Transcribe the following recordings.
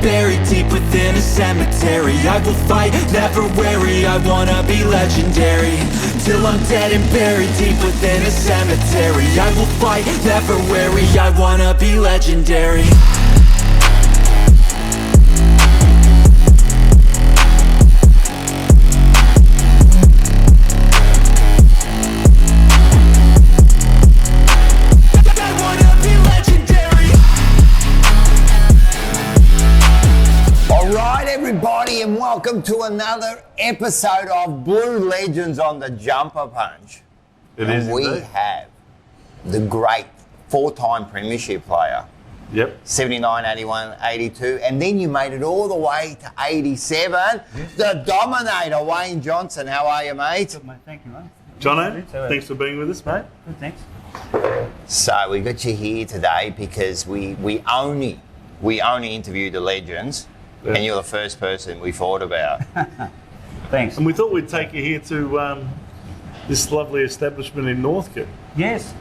buried deep within a cemetery. I will fight, never wary, I wanna be legendary. Till I'm dead and buried deep within a cemetery. I will fight, never wary, I wanna be legendary. Everybody, and welcome to another episode of Blue Legends on the Jumper Punch. We have the great four-time premiership player. Yep. 79, 81, 82, and then you made it all the way to 87. The Dominator, Wayne Johnston. How are you, mate? Good, mate. Thank you, mate. Jono, thanks for being with us, mate. Good, thanks. So we got you here today because we only interview the legends. Yeah. And you're the first person we thought about. Thanks. And we thought we'd take you here to this lovely establishment in Northcote. Yes.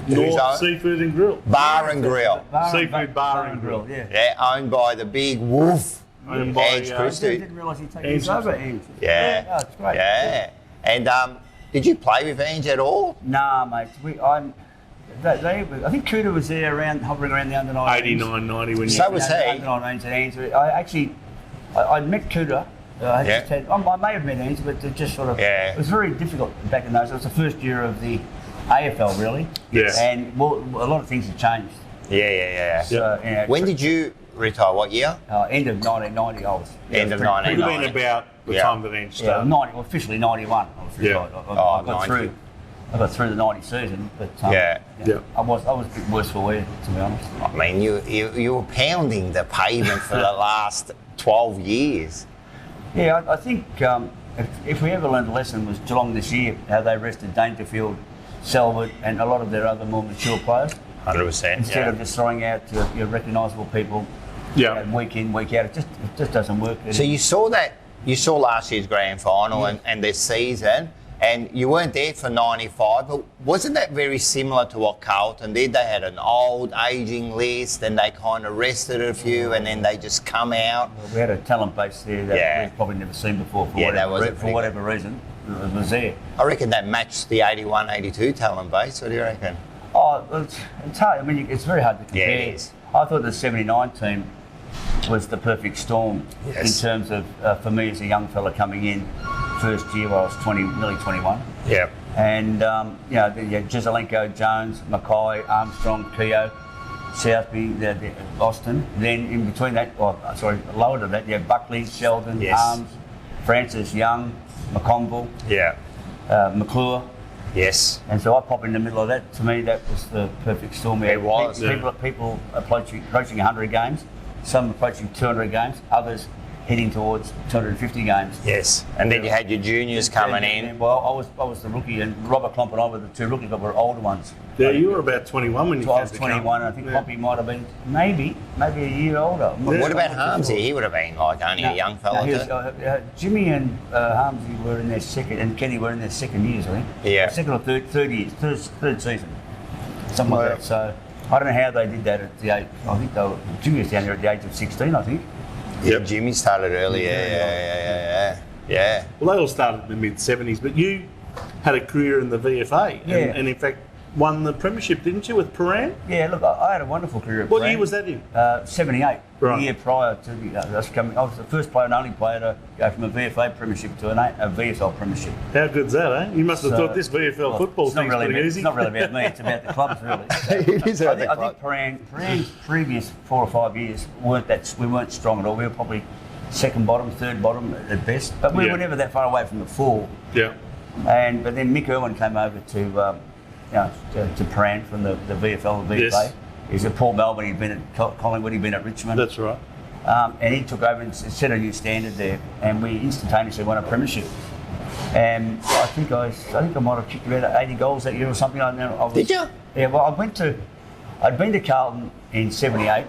North Seafood and Grill. Bar and Grill. Seafood Bar and Grill. Yeah, owned by the big wolf. Owned by Ange Christie. I didn't realise he'd taken this over, Ange. Yeah. Oh, it's great. Yeah. And did you play with Ange at all? Nah, mate. I think Cooter was there hovering around the under 19s. 89, 90 when So was he. Under 19s and Ange. I met Cooter. I may have met Ange, but it just sort of. Yeah. It was very difficult back in those. It was the first year of the AFL, really. Yes. And a lot of things have changed. Yeah. So, you know, When did you retire? What year? End of 1990, I was. End of it would 1990. have been about the time that Ange Yeah, started. officially 91. I got through the 90 season, but I was a bit worse for wear, to be honest. I mean, you were pounding the pavement for the last 12 years. Yeah, I think if we ever learned a lesson was Geelong this year, how they rested Dangerfield, Selwood, and a lot of their other more mature players. 100%. Instead of just throwing out your recognisable people week in, week out. It just doesn't work. So you saw last year's grand final and this season. And you weren't there for 95, but wasn't that very similar to what Carlton did? They had an old, ageing list, and they kind of rested a few, and then they just come out. Well, we had a talent base there that we've probably never seen before for whatever reason. It was there. I reckon that matched the 81, 82 talent base. What do you reckon? Oh, it's hard. I mean, it's very hard to compare. Yeah, it is. I thought the 79 team was the perfect storm in terms of, for me as a young fella coming in, first year I was nearly 21. Yeah. And, you had Jezelenko, Jones, Mackay, Armstrong, Keogh, Southby, Austin. Then in between that, lower to that, you had Buckley, Sheldon, Arms, Francis, Young, McConville, McClure. Yes. And so I pop in the middle of that. To me, that was the perfect storm. It was. People approaching 100 games, some approaching 200 games, others heading towards 250 games. Yes. And then you had your juniors coming in. Well, I was the rookie, and Robert Klomp and I were the two rookies, but we're older ones. Yeah, you were about 21 when you came. I was 21, and I think Poppy might have been maybe a year older. What about Harmsy? He would have been like only a young fella. Jimmy and Harmsy were in their second, and Kenny were in their second years, I think. Yeah. Second or third years, third season, something like that. So I don't know how they did that at the age. I think they were juniors down there at the age of 16, I think. Yeah, Jimmy started early. Yeah. Well, they all started in the mid-70s, but you had a career in the VFA and in fact won the premiership, didn't you, with Paran? Yeah, look, I had a wonderful career at Paran. What year was that in? 78, right. The year prior to I was the first player and only player to go from a VFA premiership to a VFL premiership. How good's that, eh? You must have thought this VFL football thing's pretty easy. It's not really about me, it's about the clubs, really. So, I think Paran's previous 4 or 5 years we weren't strong at all. We were probably second bottom, third bottom at best, but we were never that far away from the 4. Yeah. But then Mick Irwin came over to Paran from the VFL and VFA. Yes. He's at Port Melbourne, he'd been at Collingwood, he'd been at Richmond. That's right. And he took over and set a new standard there, and we instantaneously won a premiership. And I think I might have kicked about 80 goals that year or something like that. Did you? Yeah, well, I'd been to Carlton in 78.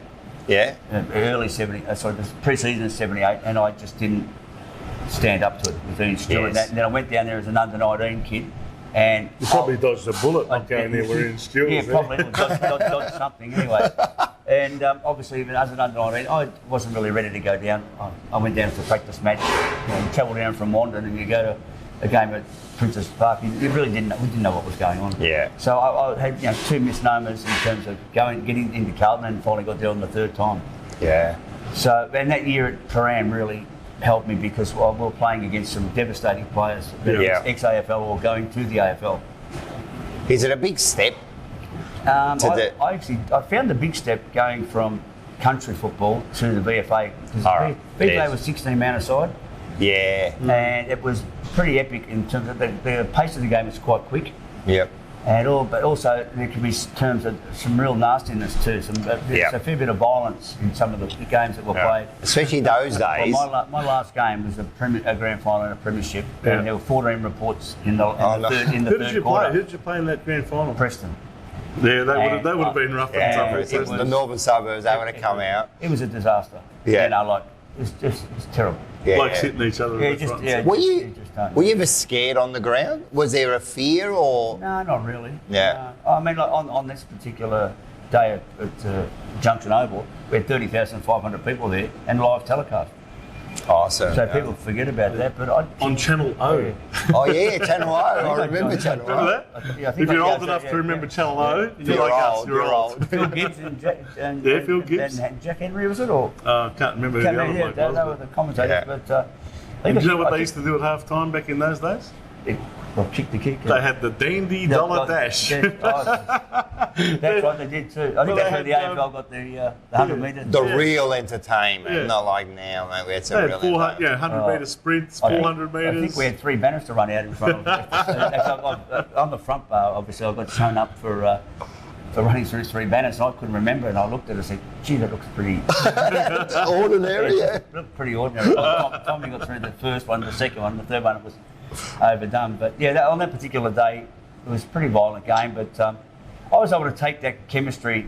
Yeah. Early 70, the pre-season of 78, and I just didn't stand up to it with Ian Stewart. Yes. And then I went down there as an under-19 kid, and you probably dodged a bullet not going there with Ian Stewart. Yeah, probably dodged something anyway. And obviously, even as an under-19, I wasn't really ready to go down. I went down for a practice match, travelled down from Wandon, and you go to a game at Princess Park. You really didn't know, we didn't know what was going on. Yeah. So I had 2 misnomers in terms of getting into Carlton, and finally got there on the 3rd time. Yeah. So, and that year at Param really helped me because we were playing against some devastating players that are ex-AFL or going to the AFL. Is it a big step? I found the big step going from country football to the VFA. Because VFA was 16-man aside. Yeah. And it was pretty epic in terms of the pace of the game was quite quick. Yep. But also there can be terms of some real nastiness too. There's a fair bit of violence in some of the games that were played. Especially those days. Well, my last game was a grand final in a premiership, and there were 14 reports in the third quarter. Who did you play in that grand final? Preston. Yeah, they would have been rough and tough. The northern suburbs, they would have come out. It was a disaster. Yeah. It's terrible. Yeah, like hitting each other in the front. Were you ever scared on the ground? Was there a fear or? No, not really. Yeah. I mean, like on this particular day at Junction Oval, we had 30,500 people there and live telecast. Awesome. So people forget about that, but on Channel O. Oh yeah, Channel O. I remember Channel O. Remember that? If you're old enough to remember Channel O, you're like us. You're old. Phil Gibbs and Phil Gibbs and Jack Henry, was it or? Can't remember who the other bloke was. They were the commentators, but. Do you know what they used to do at half time back in those days? Kick the kick. They had the dandy dollar dash. That's right, they did too. I think that's where the AFL got the 100 metres. The real entertainment, not like now, mate. It's a real 100 metre sprints, 400 metres. I think we had 3 banners to run out in front of us. On the front bar, obviously, I got shown up for running through 3 banners, and I couldn't remember, and I looked at it and said, gee, that looks pretty... ordinary, yeah. It looked pretty ordinary. By the time we got through the first one, the second one, the third one, it was overdone. But yeah, on that particular day, it was a pretty violent game, but I was able to take that chemistry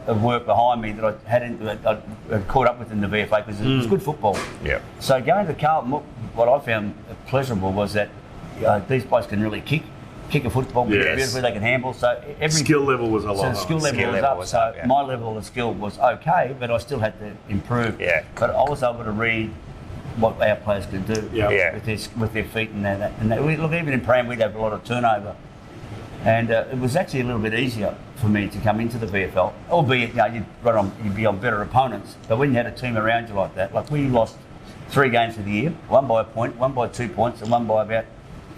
of work behind me that I had caught up with in the VFA, because it was good football. Yeah. So going to Carlton, what I found pleasurable was that these boys can really kick a football beautifully, they can handle. So every skill level was a lot. So the skill level was up. My level of skill was okay, but I still had to improve. Yeah. But I was able to read what our players could do with their feet and that. And look, even in Pram, we'd have a lot of turnover, and it was actually a little bit easier for me to come into the VFL, albeit you'd be on better opponents. But when you had a team around you like that, like we lost 3 games of the year, 1 by a point, 1 by 2 points, and 1 by about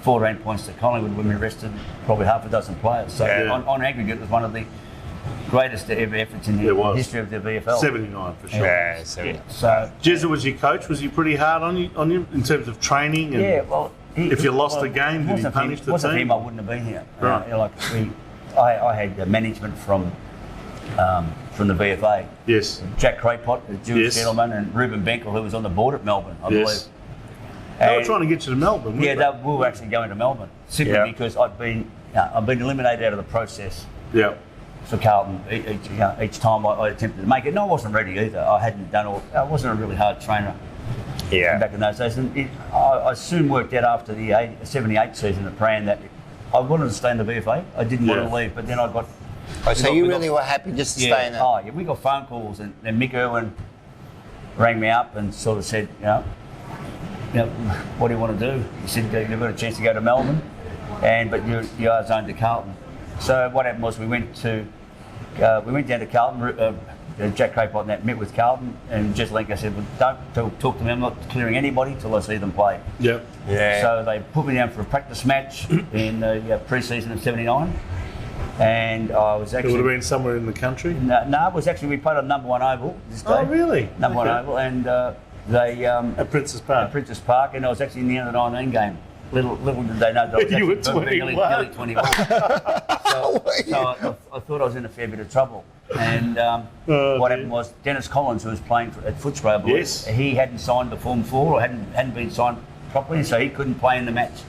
14 points to Collingwood when we rested probably half a dozen players. So on aggregate, it was one of the greatest ever efforts in the history of the VFL. 79 for sure. Yeah, 79. So Jezza was your coach. Was he pretty hard on you in terms of training? And if you lost a game, did he punish the team? Wasn't him, I wouldn't have been here. Right. I had management from the VFA. Yes. Jack Craypot, the Jewish gentleman, and Ruben Benkel, who was on the board at Melbourne, I believe. They were trying to get you to Melbourne, weren't they? We were actually going to Melbourne, simply because I've been eliminated out of the process for Carlton each time I attempted to make it. And I wasn't ready either. I wasn't a really hard trainer back in those days. And I soon worked out after the 78 season at Pran that I wanted to stay in the VFA. I didn't want to leave, but then I got... so you really were happy just to stay in there? Oh, yeah, we got phone calls, and then Mick Irwin rang me up and sort of said, what do you want to do? He said, you've got a chance to go to Melbourne, but you are zoned to Carlton. So what happened was we went down to Carlton. Jack Craypot and that met with Carlton, and just like I said, well, don't talk to me. I'm not clearing anybody till I see them play. Yep. Yeah. So they put me down for a practice match in the pre-season of '79, and I was actually... It would have been somewhere in the country? No, it was actually, we played on number 1 oval this day. Oh, really? Number 1 oval, and they... at Princess Park? At Princess Park, and I was actually in the under-19 game. Little did they know that I was you were actually 21. nearly 21. so I thought I was in a fair bit of trouble. And what happened was Dennis Collins, who was playing at Footscray, I believe, he hadn't signed the Form 4 or hadn't been signed properly, so he couldn't play in the match.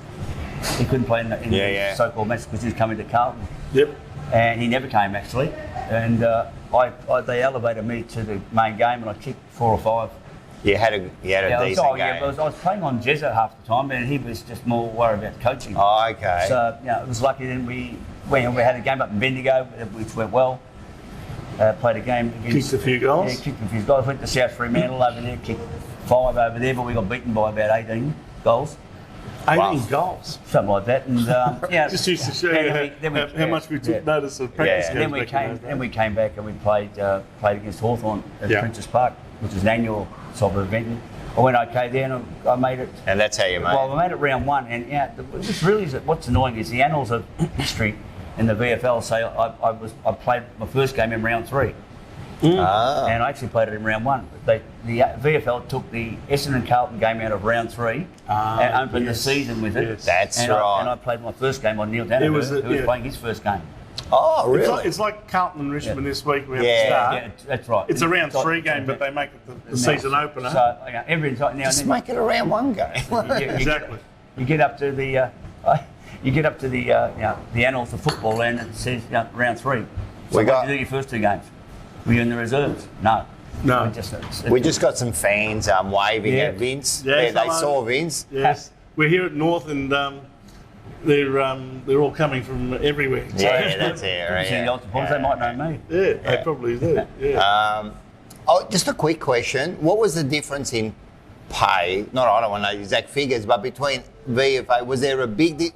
He couldn't play in the so-called match because he was coming to Carlton. Yep. And he never came, actually. And they elevated me to the main game, and I kicked 4 or 5. You had a decent game. I was playing on Jezza half the time, and he was just more worried about coaching. Oh, okay. So it was lucky. Then we had a game up in Bendigo, which went well. Played a game against... Kicked a few goals? Yeah, kicked a few goals. Went to South Fremantle over there, kicked 5 over there, but we got beaten by about 18 goals. 18 goals? Something like that. And yeah, Just used to show you how much we took notice of practice games. Then we came back and we played against Hawthorn at Princess Park, which is an annual sort of event. I went okay there and I made it. And that's how you made it? Well, I made it round 1. And this really is what's annoying is the annals of history in the VFL say I played my first game in round 3. And I actually played it in round 1. The VFL took the Essendon and Carlton game out of round 3 and opened the season with it. Yes. That's right. And I played my first game on Neil Danaher, who was playing his first game. Oh, really? It's like Carlton and Richmond this week. We have to start. Yeah, that's right. It's a round 3 game, but they make it the season opener. So every time now, Just make it a round 1 game. Exactly. You get up to the the annals of football, and it says round 3. So what did you do your first 2 games? Were you in the reserves? No. No. We just got some fans waving at Vince. Yes, they saw Vince. Yes. We're here at North and they're all coming from everywhere. Yeah, that's it. Right, See the Octopods, they might know me. Yeah, they probably do. Yeah. Just a quick question. What was the difference in pay? I don't want to know exact figures, but between VFA, was there a big...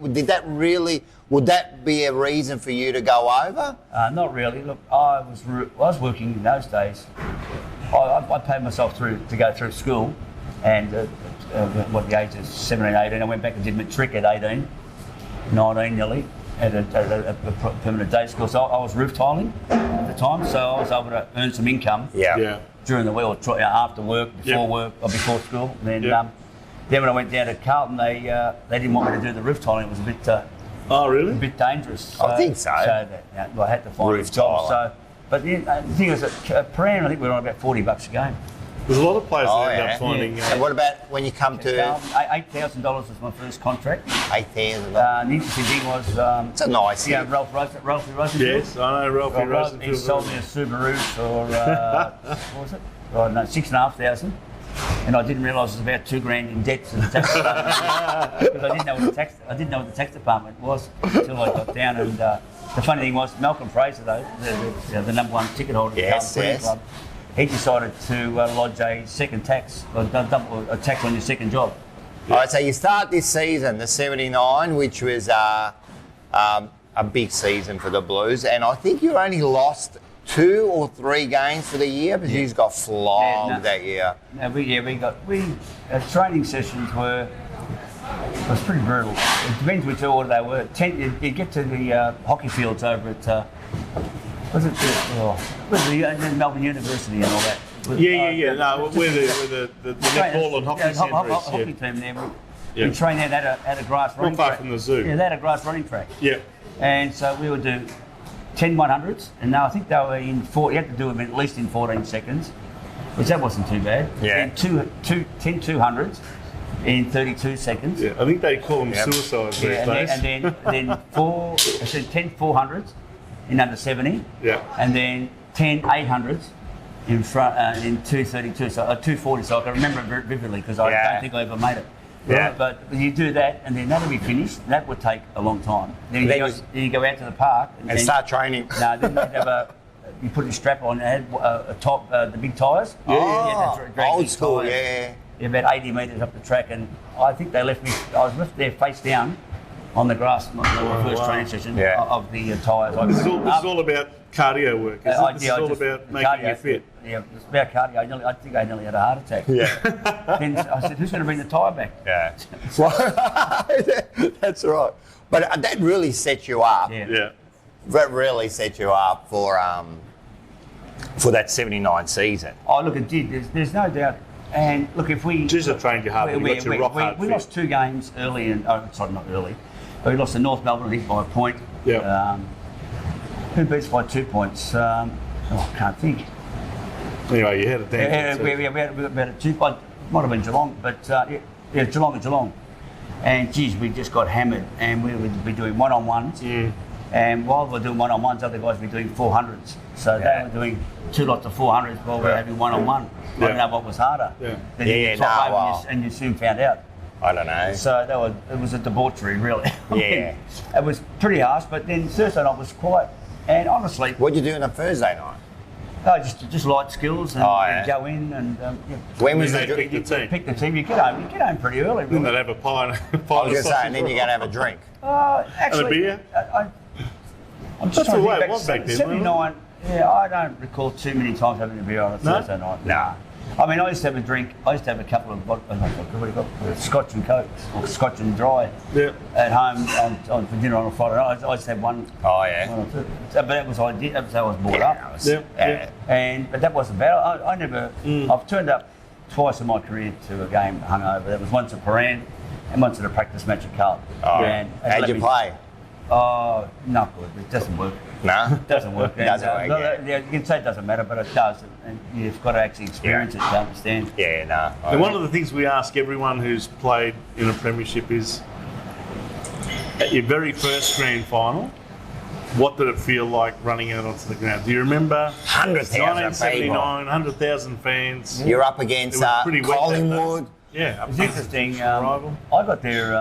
Would that be a reason for you to go over? Not really. Look, I was working in those days. I paid myself to go through school, and at the age of 17, 18, I went back and did matric at 18, 19 nearly, at a permanent day school. So I was roof tiling at the time, so I was able to earn some income during the week, or after work, before work, or before school. And then when I went down to Carlton, they didn't want me to do the roof tiling. It was a bit... oh, really? A bit dangerous. So, I think so. So I had to find Roof a job. tiler. But the thing is that per annum, I think we were on about $40 a game. There's a lot of players that end up finding... And what about when you come to... $8,000 was my first contract. $8,000? The interesting thing was... it's a nice thing. Ralphie Rosenfield. Yes, I know Ralphie Rosenfield. He sold me a Subaru for, what was it? Oh, no, $6,500. And I didn't realise it was about $2,000 in debt to the tax department because I didn't know what the tax department was until I got down. And the funny thing was, Malcolm Fraser, though, the number 1 ticket holder of the Carlton Club, he decided to lodge a second tax, a tax on your second job. All right, so you start this season, the 79, which was a big season for the Blues, and I think you only lost 2 or 3 games for the year because you got flogged that year. Our training sessions was pretty brutal. It depends which order they were. You get to the hockey fields over at Melbourne University and all that. No, we're the netball and hockey centre. Hockey team there. We trained there at a grass running track. Not far from the zoo. Yeah, they had a grass running track. Yeah. And so we would do 10 100s, and now I think they were in 4. You had to do them at least in 14 seconds, which that wasn't too bad. Yeah. And 10 200s in 32 seconds. Yeah, I think they call them suicides these days. And then 10 400s in under 70. Yeah. And then 10 800s in front in 232, so 240. So I can remember it vividly because I don't think I ever made it. Yeah. Right? But you do that, and then that'll be finished. That would take a long time. Then you go out to the park and start training. No, then they'd have you put a strap on, and had a top, the big tyres. Old school, yeah. About 80 metres up the track, and I think they left me. I was left there face down on the grass, my first training session of the tyres. This is all about cardio work, isn't it? This is all about making you fit. Yeah, it's about cardio. I think I nearly had a heart attack. Yeah. Then I said, who's going to bring the tyre back? Yeah. That's right. But that really set you up. Yeah. That really set you up for that 79 season. Oh, look, it did. There's no doubt. And look, if we... Just trained you hard. We lost 2 games early, sorry, not early. But we lost to North Melbourne, I think, by a point. Yeah. Who beats by 2 points? I can't think. Anyway, you had it down. We had about a 2 point. Might have been Geelong, but Geelong. And geez, we just got hammered, and we would be doing one-on-ones. Mm. And while we were doing one-on-ones, other guys were doing 400s. So they were doing 2 lots of 400s while we were having one-on-one. I don't know what was harder. And you soon found out. I don't know. So it was a debauchery, really. Yeah. It was pretty harsh, but then Thursday night was quiet. And honestly... What'd you do on a Thursday night? No, just light skills and, and go in and When was They the pick the team. pick the team. You get home pretty early. Then Really. they'd have a pie. I was going to say, and then you're going to have a drink. Actually, And a beer? I'm just That's trying the to way think it was back then, 79. Yeah, I don't recall too many times having a beer on a Thursday night. No. I mean, I used to have a drink. I used to have a couple of what do you call it? Scotch and Coke or Scotch and Dry at home for dinner on a Friday night. I used to have one. Oh, yeah. One or two. So, but that was how I was brought up. But that wasn't bad. I never. I've turned up twice in my career to a game hungover. That was once at Paran and once at a practice match at Carlton. Oh, And how'd you play? Oh, not good. It doesn't work. No? It doesn't work. Doesn't work, yeah. You can say it doesn't matter, but it does. And you've got to actually experience it to understand. Yeah, no. And one of the things we ask everyone who's played in a premiership is, at your very first grand final, what did it feel like running out onto the ground? Do you remember 100,000 1979, people. 100,000 fans? You're up against It was pretty wet that Collingwood. Yeah, It was interesting. rival. I got there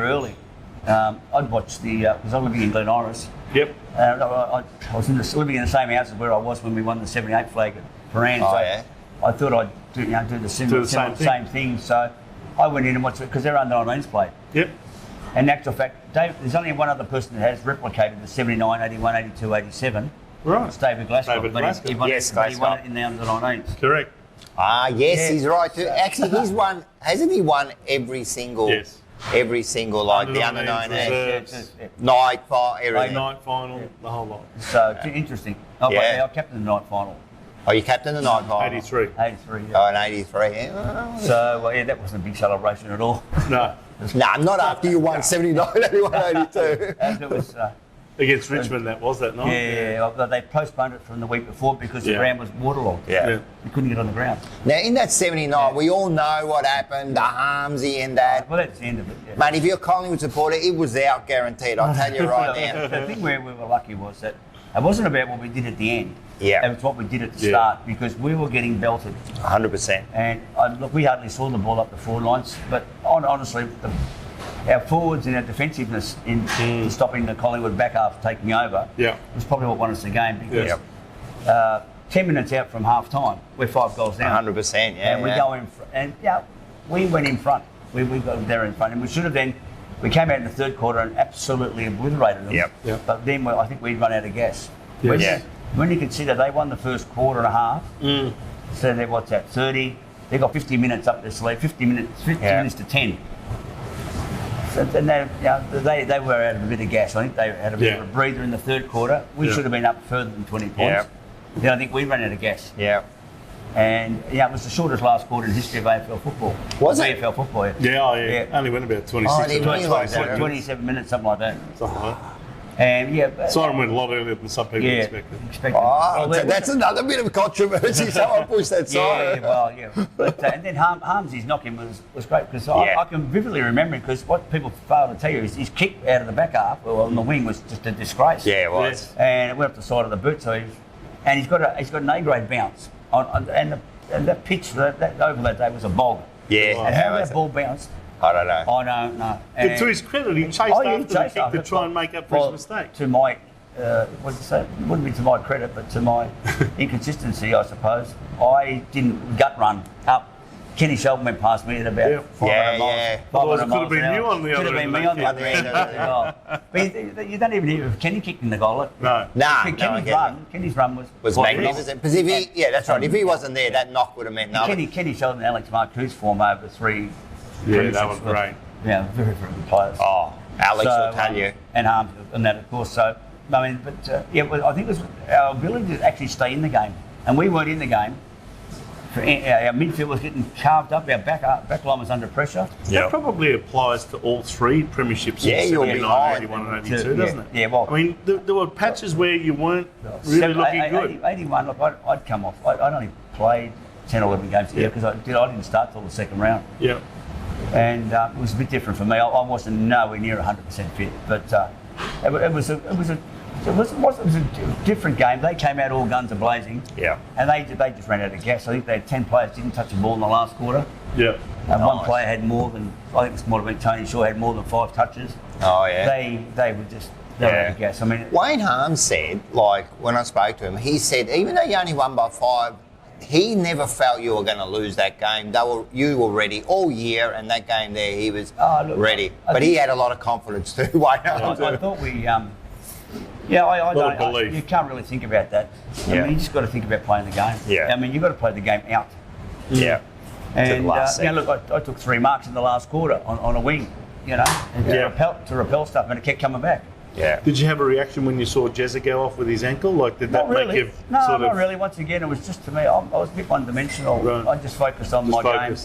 early. I'd watched because I was living in Glen Iris. Yep. I was living in the same house as where I was when we won the '78 flag at Paran. Oh, so yeah. I thought I'd do the same thing. So I went in and watched it because they're under 19s played. Yep. And in actual fact, there's only one other person that has replicated the 79, 81, 82, 87. Right. It's David Glasgow. David but Glasgow. He won Yes, it, but he won Glasgow. it in the under 19s. Correct. Ah, yes, Yeah. he's right too. Actually, he's won. Hasn't he won every single? Yes. Every single, like the under 19s 19 reserves. night fight, everything. Night final, the whole lot. So interesting. Oh, Yeah. but I captained the night final. Oh, you captain the night final. 83. 83. Yeah. Oh, in 83. Yeah. So that wasn't a big celebration at all. No. Nah, not after you won 79, 81, 82. And it was. Against Richmond, that night. Yeah, they postponed it from the week before because the Yeah. ground was waterlogged. Yeah. Yeah. We couldn't get on the ground. Now, in that 79, we all know what happened, the Harmsy and that. Well, that's the end of it. Yeah. Mate, if you're a Collingwood supporter, it was out guaranteed, I'll tell you right now. The thing where we were lucky was that it wasn't about what we did at the end. Yeah. It was what we did at the Yeah. start because we were getting belted. 100%. And look, we hardly saw the ball up the forward lines, but honestly, our forwards and our defensiveness in stopping the Collingwood back half taking over Yeah. was probably what won us the game because Yeah. 10 minutes out from half time, we're 5 goals down. 100%, yeah. And we go in front. And we went in front. We got there in front. And we should have then, we came out in the third quarter and absolutely obliterated them. Yep. Yep. But then I think we'd run out of gas. Yes. When you consider they won the first quarter and a half, so they're 30, they got 50 minutes up their sleeve, 50 minutes to 10. So then they were out of a bit of gas. I think they had a bit of a breather in the third quarter. We should have been up further than 20 points. Yeah. Then I think we ran out of gas. Yeah. And it was the shortest last quarter in the history of AFL football. Was it? AFL football, Yeah. Only went about 26 Oh, I didn't minutes. realise that. 27 minutes, something like that. Something like And that. Siren went a lot earlier than some people expected. Oh, Well, that's another bit of controversy. Someone pushed that side. But and then Harmsy's knocking was great because Yeah. I can vividly remember because what people fail to tell you is his kick out of the back half or on the wing was just a disgrace. Yeah, it was. And it went up the side of the boot, and he's got an A-grade bounce and that pitch that over that day was a bog. Yeah. And how that ball bounced, I don't know. I don't know. But to his credit, he chased after the kick to try and make up for his mistake. To my, what's it say? It wouldn't be to my credit, but to my inconsistency, I suppose. I didn't gut run up. Kenny Sheldon went past me at about 500 miles. Yeah. 500 Otherwise it could have miles been an hour. you on the Could other have been end me of on the that other end of the goal. But you don't even hear of Kenny kicking the goal. No. Kenny's run was Was quite magnificent. Because if he, that's right. If he wasn't there, that knock would have meant nothing. Kenny Sheldon and Alex Marcoux form over 3. Yeah, that was great. Yeah, very, very good players. Oh, Alex will tell you. And Harms and that, of course. So, I mean, but I think it was our ability to actually stay in the game. And we weren't in the game. Our midfield was getting carved up. Our back line was under pressure. That probably applies to all three premierships Yeah, in you'll be 79, behind. 81 and 82, doesn't it? Yeah, well... I mean, there were patches where you weren't really looking good. 81, look, I'd come off. I'd only played 10 or 11 games a year because I didn't start till the second round. Yeah. And it was a bit different for me. I wasn't nowhere near 100% fit, but it was a different game. They came out all guns a-blazing. Yeah. And they just ran out of gas. I think they had 10 players didn't touch the ball in the last quarter. Yeah. And one player had more than, I think it might have been Tony Shaw, had more than 5 touches. Oh, yeah. They were just they were out of gas. I mean, Wayne Harms said, like, when I spoke to him, he said, even though you only won by 5, he never felt you were going to lose that game. You were ready all year, and that game there, he was ready. But he had a lot of confidence too, Wayne Harms. I thought we, I lot of don't. belief. You can't really think about that. I mean, you just got to think about playing the game. Yeah. I mean, you've got to play the game out. Yeah. And look, I took 3 marks in the last quarter on a wing, you know, and to repel stuff, and it kept coming back. Yeah. Did you have a reaction when you saw Jezza go off with his ankle? Like, did that Not make really. you Not really. Once again, it was just to me, I was a bit one-dimensional. Right. I just focused on my game.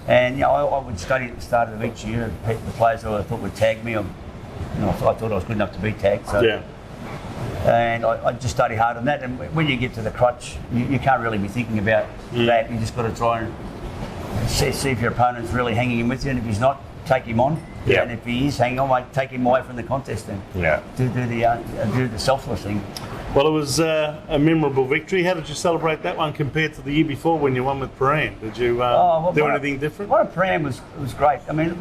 And, you know, I would study at the start of each year the players who I thought would tag me. I thought I was good enough to be tagged. So. Yeah. And I just study hard on that. And when you get to the crutch, you can't really be thinking about that. You just got to try and see if your opponent's really hanging in with you. And if he's not, take him on. Yeah. And if he is hanging on, take him away from the contest then. Yeah. Do the selfless thing. Well, it was a memorable victory. How did you celebrate that one compared to the year before when you won with Paran? Did you do anything different? Well, Paran was great. I mean,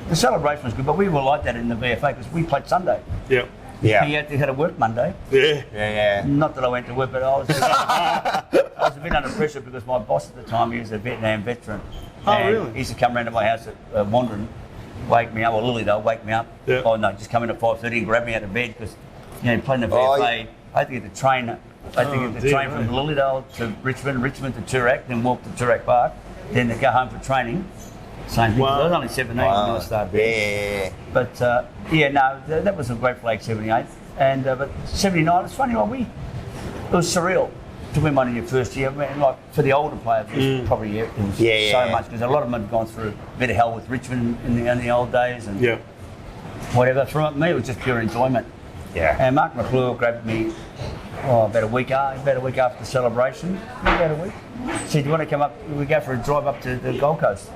the celebration was good, but we were like that in the VFA because we played Sunday. Yeah. Yeah. He had to work Monday. Yeah. Yeah. Not that I went to work, but I was a bit under pressure because my boss at the time, he was a Vietnam veteran. Oh, and really? He used to come round to my house at Wandering, wake me up, or Lilydale, wake me up. Yeah. Oh no, just come in at 5:30 and grab me out of bed because, you know, playing the VFA, I had to get the train. I had to get the train from Lilydale to Richmond to Toorak, then walk to Toorak Park, then to go home for training. Same thing. Wow. I was only 17 when I started there. Yeah. But that was a great flag, 78. And but 79, it's funny, it was surreal to win one in your first year. I mean, like for the older players, it was probably it was so much because a lot of them had gone through a bit of hell with Richmond in the old days and whatever. For me, it was just pure enjoyment. Yeah. And Mark McClure grabbed me about a week after the celebration. About a week. Said, "Do you want to come up? We go for a drive up to the Gold Coast."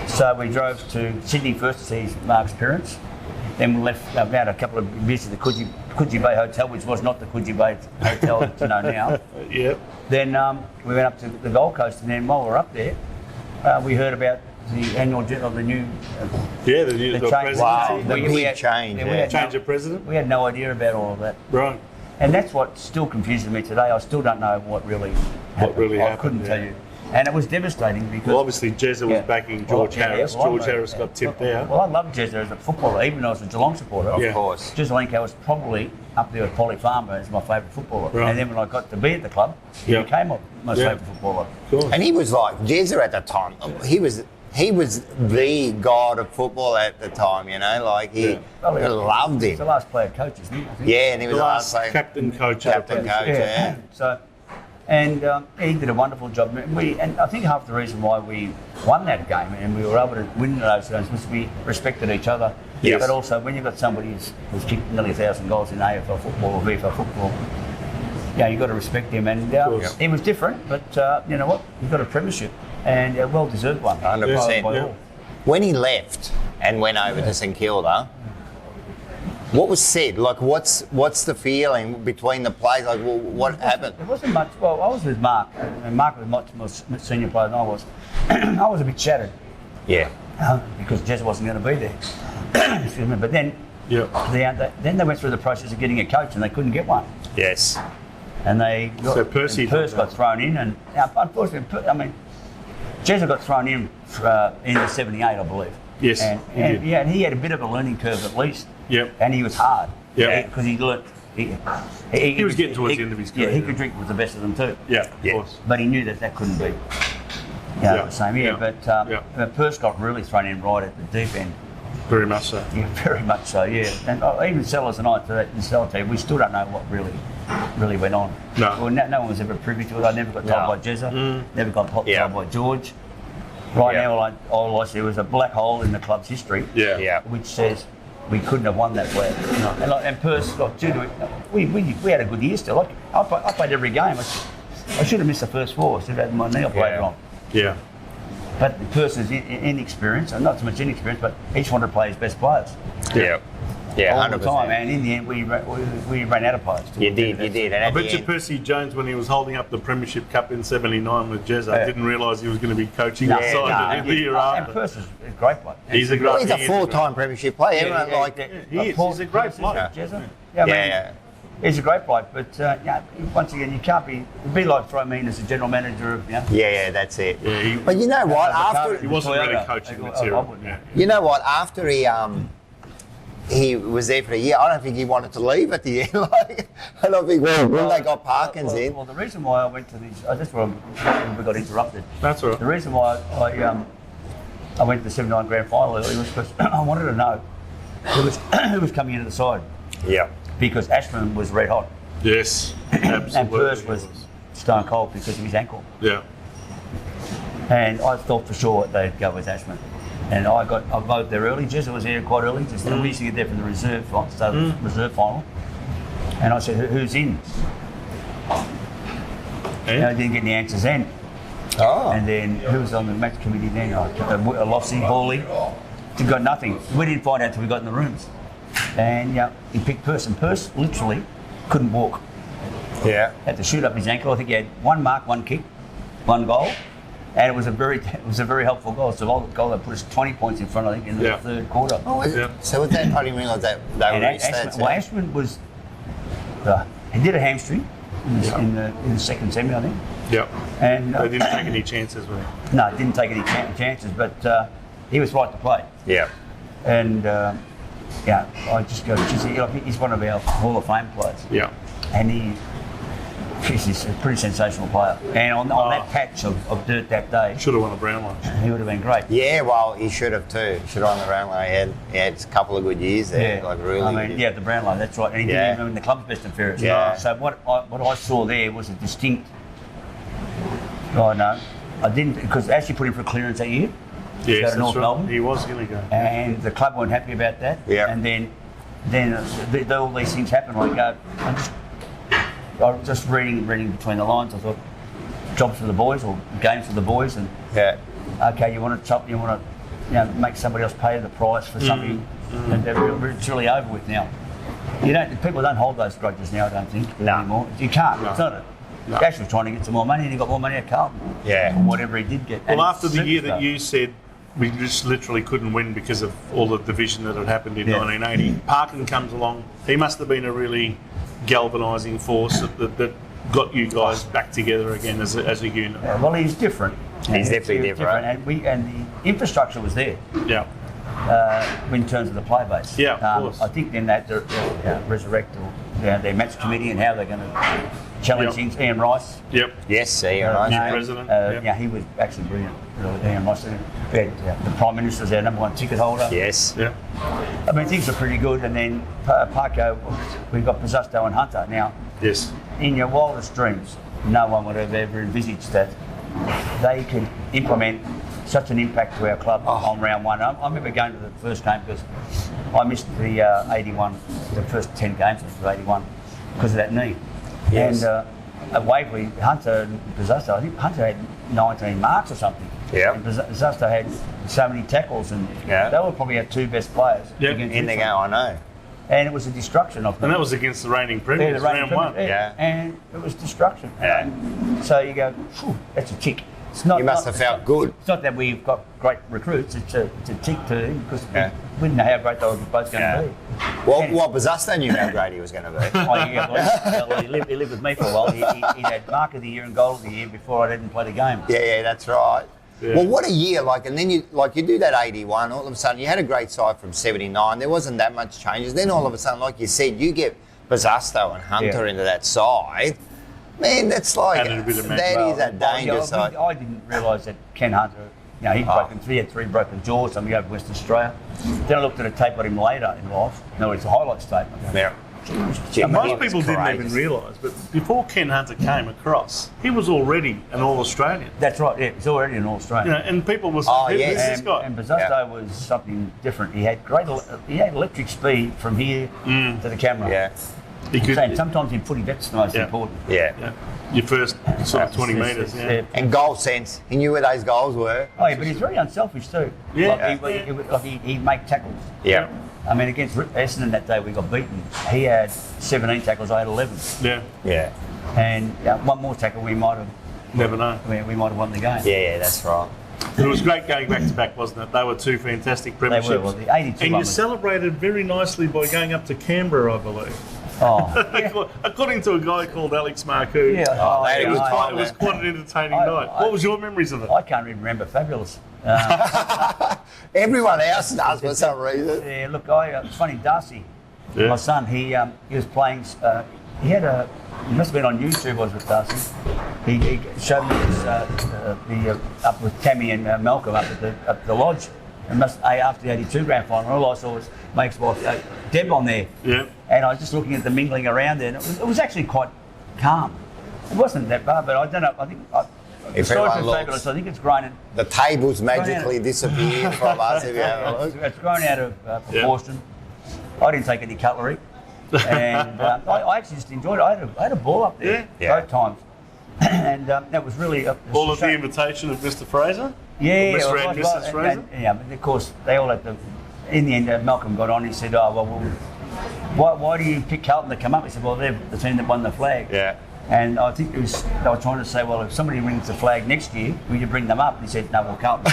So we drove to Sydney first to see Mark's parents. Then we left about a couple of beers to the Coogee Bay Hotel, which was not the Coogee Bay Hotel that you know now. Yeah. Then we went up to the Gold Coast, and then while we were up there, we heard about the annual of the new the change. presidency. The big change. we had Change of president. We had no idea about all of that. Right. And that's what still confuses me today. I still don't know what really happened. I couldn't tell you. And it was devastating because... Well, obviously, Jezza was backing George Harris. George Harris got tipped out. Well, I loved Jezza as a footballer, even though I was a Geelong supporter. Of course. Jezza was probably up there with Polly Farmer as my favourite footballer. Right. And then when I got to be at the club, he became my most favourite footballer. And he was like, Jezza at the time, he was the god of football at the time, you know, like he loved He's the him. last player coach, isn't he? I think. Yeah, and he was The the last last player. captain coach. Captain coach, yeah. So, and he did a wonderful job. And I think half the reason why we won that game and we were able to win those games was we respected each other. Yes. But also, when you've got somebody who's kicked nearly 1,000 goals in AFL football or VFL football, yeah, you've got to respect him. And he was different, but you know what? He got a premiership and a well-deserved one. 100%. By all. When he left and went over to St Kilda, what was said? Like, what's the feeling between the players? Like, what happened? It wasn't much. Well, I was with Mark, and Mark was much more senior player than I was. I was a bit shattered Yeah. because Jez wasn't going to be there. Excuse me. But then, then they went through the process of getting a coach, and they couldn't get one. Yes. And they Percy and Perce got thrown in, and unfortunately, I mean, Jezza got thrown in the '78, I believe. Yes, and he had a bit of a learning curve at least. Yep. And he was hard. Yeah. Because he learnt. He was getting towards the end of his career. Yeah, he could drink with the best of them too. Yeah, of course. But he knew that couldn't be. The same year. But Perce got really thrown in right at the deep end. Very much so. Yeah, very much so. Yeah, and even Sellers and I to that in Cell team, we still don't know what really went on. No. Well, no one was ever privy to it. I never got told by Jezza. Never got told by George. Right now, all I see was a black hole in the club's history. Yeah. Which says we couldn't have won that way. And Perce, due to it, we had a good year still. I played every game. I should have missed the first 4. I should have had my knee played wrong. Yeah. But Perce's inexperience, and not so much inexperience, but he just wanted to play his best players. Yeah. Yeah, all the 100%. time. And in the end, we ran out of players. You did. And I at bet the you end, Percy Jones, when he was holding up the Premiership Cup in '79 with Jezza, didn't realise he was going to be coaching the side the year And after. Percy's a great player. He's a great. he's a four-time premiership player. Everyone like He's a great player. He's a great bloke, but once again, you can't be. It'd be like throwing me in as a general manager of. Yeah, that's it. Yeah, But you know what? he wasn't really coaching material. You know what? After he was there for a year, I don't think he wanted to leave at the end. Like, I don't think when they got Parkins in. Well, the reason why I went to these, that's where we got interrupted. That's all right. The reason why I went to the '79 grand final early was because I wanted to know who was coming into the side. Yeah. Because Ashman was red hot. Yes, absolutely. And Perth was stone cold because of his ankle. Yeah. And I thought for sure they'd go with Ashman. And I voted there early. Jezza was there quite early. We used to get there for the reserve final. And I said, who's in? And I didn't get any answers then. Oh. And then who was on the match committee then? Lossie, Hawley. He got nothing. We didn't find out until we got in the rooms. And he picked Perce, and Perce literally couldn't walk. Yeah. Had to shoot up his ankle. I think he had one mark, one kick, one goal, and it was a very helpful goal. So the goal that put us 20 points in front, I think, in the third quarter. Oh, so with that, I didn't realise that they were reached that. Well, Ashman was he did a hamstring in the second semi, I think. Yeah. And They didn't take any chances with him. no, didn't take any chances, but he was right to play. Yeah. And I just go, he's one of our Hall of Fame players. Yeah. And he's a pretty sensational player. And on that patch of dirt that day, Should have won a brown one. he would have been great. Yeah, well, he should have too. Should have on the runway. He had a couple of good years there. Like really. I mean, the brown line, that's right. And he didn't even win the club's best and fairest. Yeah. So what I saw there was a distinct. Oh no, I didn't, because they actually put him for clearance that year. Yes, North that's right. Melbourne. He was going to go. And the club weren't happy about that. Yeah. And then all these things happen. I was just reading between the lines. I thought, jobs for the boys or games for the boys, and okay, you want to make somebody else pay the price for something, and it's really over with now. People don't hold those grudges now. I don't think anymore. You can't. No. It's not. Ash was trying to get some more money, and he got more money at Carlton. Yeah. Or whatever he did get. Well, after the year that you said we just literally couldn't win because of all the division that had happened in 1980, Parkin comes along. He must have been a really galvanising force that got you guys back together again as a unit. Yeah, well, he's different. He's definitely different. And the infrastructure was there. Yeah. In terms of the play base. Yeah, of course. I think then that resurrect their match committee and how they're going to challenge things. Ian Rice. Yep. Yes, Ian Rice. President. Yeah, he was actually brilliant. Ian Rice. We had, the Prime Minister was our number one ticket holder. Yes. Yeah. I mean, things were pretty good. And then Parko, we've got Pizzusto and Hunter. Now, Yes. in your wildest dreams, no one would have ever envisaged that they could implement such an impact to our club on round one. I remember going to the first game because I missed the 81, the first 10 games of 81 because of that knee. Yes. And at Waverley, Hunter and Pizzusto, I think Hunter had 19 marks or something. Yeah. And Pizzusto had so many tackles, and they were probably our two best players. Yeah. In the game, I know. And it was a destruction of them. And that was against the reigning premiers, round one. Yeah. And it was destruction. Yeah. So you go, phew, that's a tick. It's not, You must have felt good. It's not that we've got great recruits. It's a tick to them because we didn't know how great they were both going to be. Well, Pizzusto knew how great he was going to be. He lived with me for a while. He had mark of the year and goal of the year before I didn't play the game. Yeah, that's right. Yeah. Well, what a year! And then you do that 81. All of a sudden, you had a great side from 79. There wasn't that much changes. Then all of a sudden, like you said, you get Pizzusto and Hunter into that side. Man, that's like Added a bit of that is a dangerous side. I didn't realise that Ken Hunter, he had three broken jaws. Something over Western Australia. Then I looked at a tape on him later in life. No, it's a highlights tape. Yeah. Most people didn't even realise, but before Ken Hunter came across, he was already an All-Australian. That's right, yeah, he's already an All-Australian. And people were saying, who's this guy? And Pizzusto was something different. He had electric speed from here to the camera. Yeah. And sometimes in footy, that's the most important. Yeah. Your first sort of 20 metres, And goal sense. He knew where those goals were. Oh, yeah, but he's very unselfish too. Yeah. He'd make tackles. Yeah. I mean, against Essendon that day we got beaten. He had 17 tackles, I had 11. Yeah. Yeah. And one more tackle, we might have. Never know. We might have won the game. Yeah, that's right. It was great going back to back, wasn't it? They were two fantastic premierships. They were. Well, the 82 and one you celebrated very nicely by going up to Canberra, I believe. Oh, yeah. According to a guy called Alex Marcoux. Yeah. They had a good time. It was quite an entertaining night. What was your memories of it? I can't even remember. Fabulous. Everyone else does for some reason. Yeah, look, it's funny, Darcy, Yeah. my son, he was playing, he must have been on YouTube, was with Darcy. He showed me his, up with Tammy and Malcolm up at the lodge. And after the 82 grand final, all I saw was mate's wife, Deb on there. Yeah. And I was just looking at the mingling around there, and it was actually quite calm. It wasn't that bad, but I don't know, I think, If it's everyone looks, fabulous. I think it's grown in. the tables magically disappear from us. If you have a look. It's grown out of proportion. I didn't take any cutlery, and I actually just enjoyed it. I had a ball up there both times, and that was really All of the invitation of Mr. Fraser? Yeah, Mr. it and was, Mrs. Fraser? yeah, but of course they all had to. In the end, Malcolm got on. He said, "Oh well, why do you pick Carlton to come up?" He said, "Well, they're the team that won the flag." Yeah. And I think they were trying to say, well, if somebody rings the flag next year, will you bring them up? And he said, no, well, Carlton.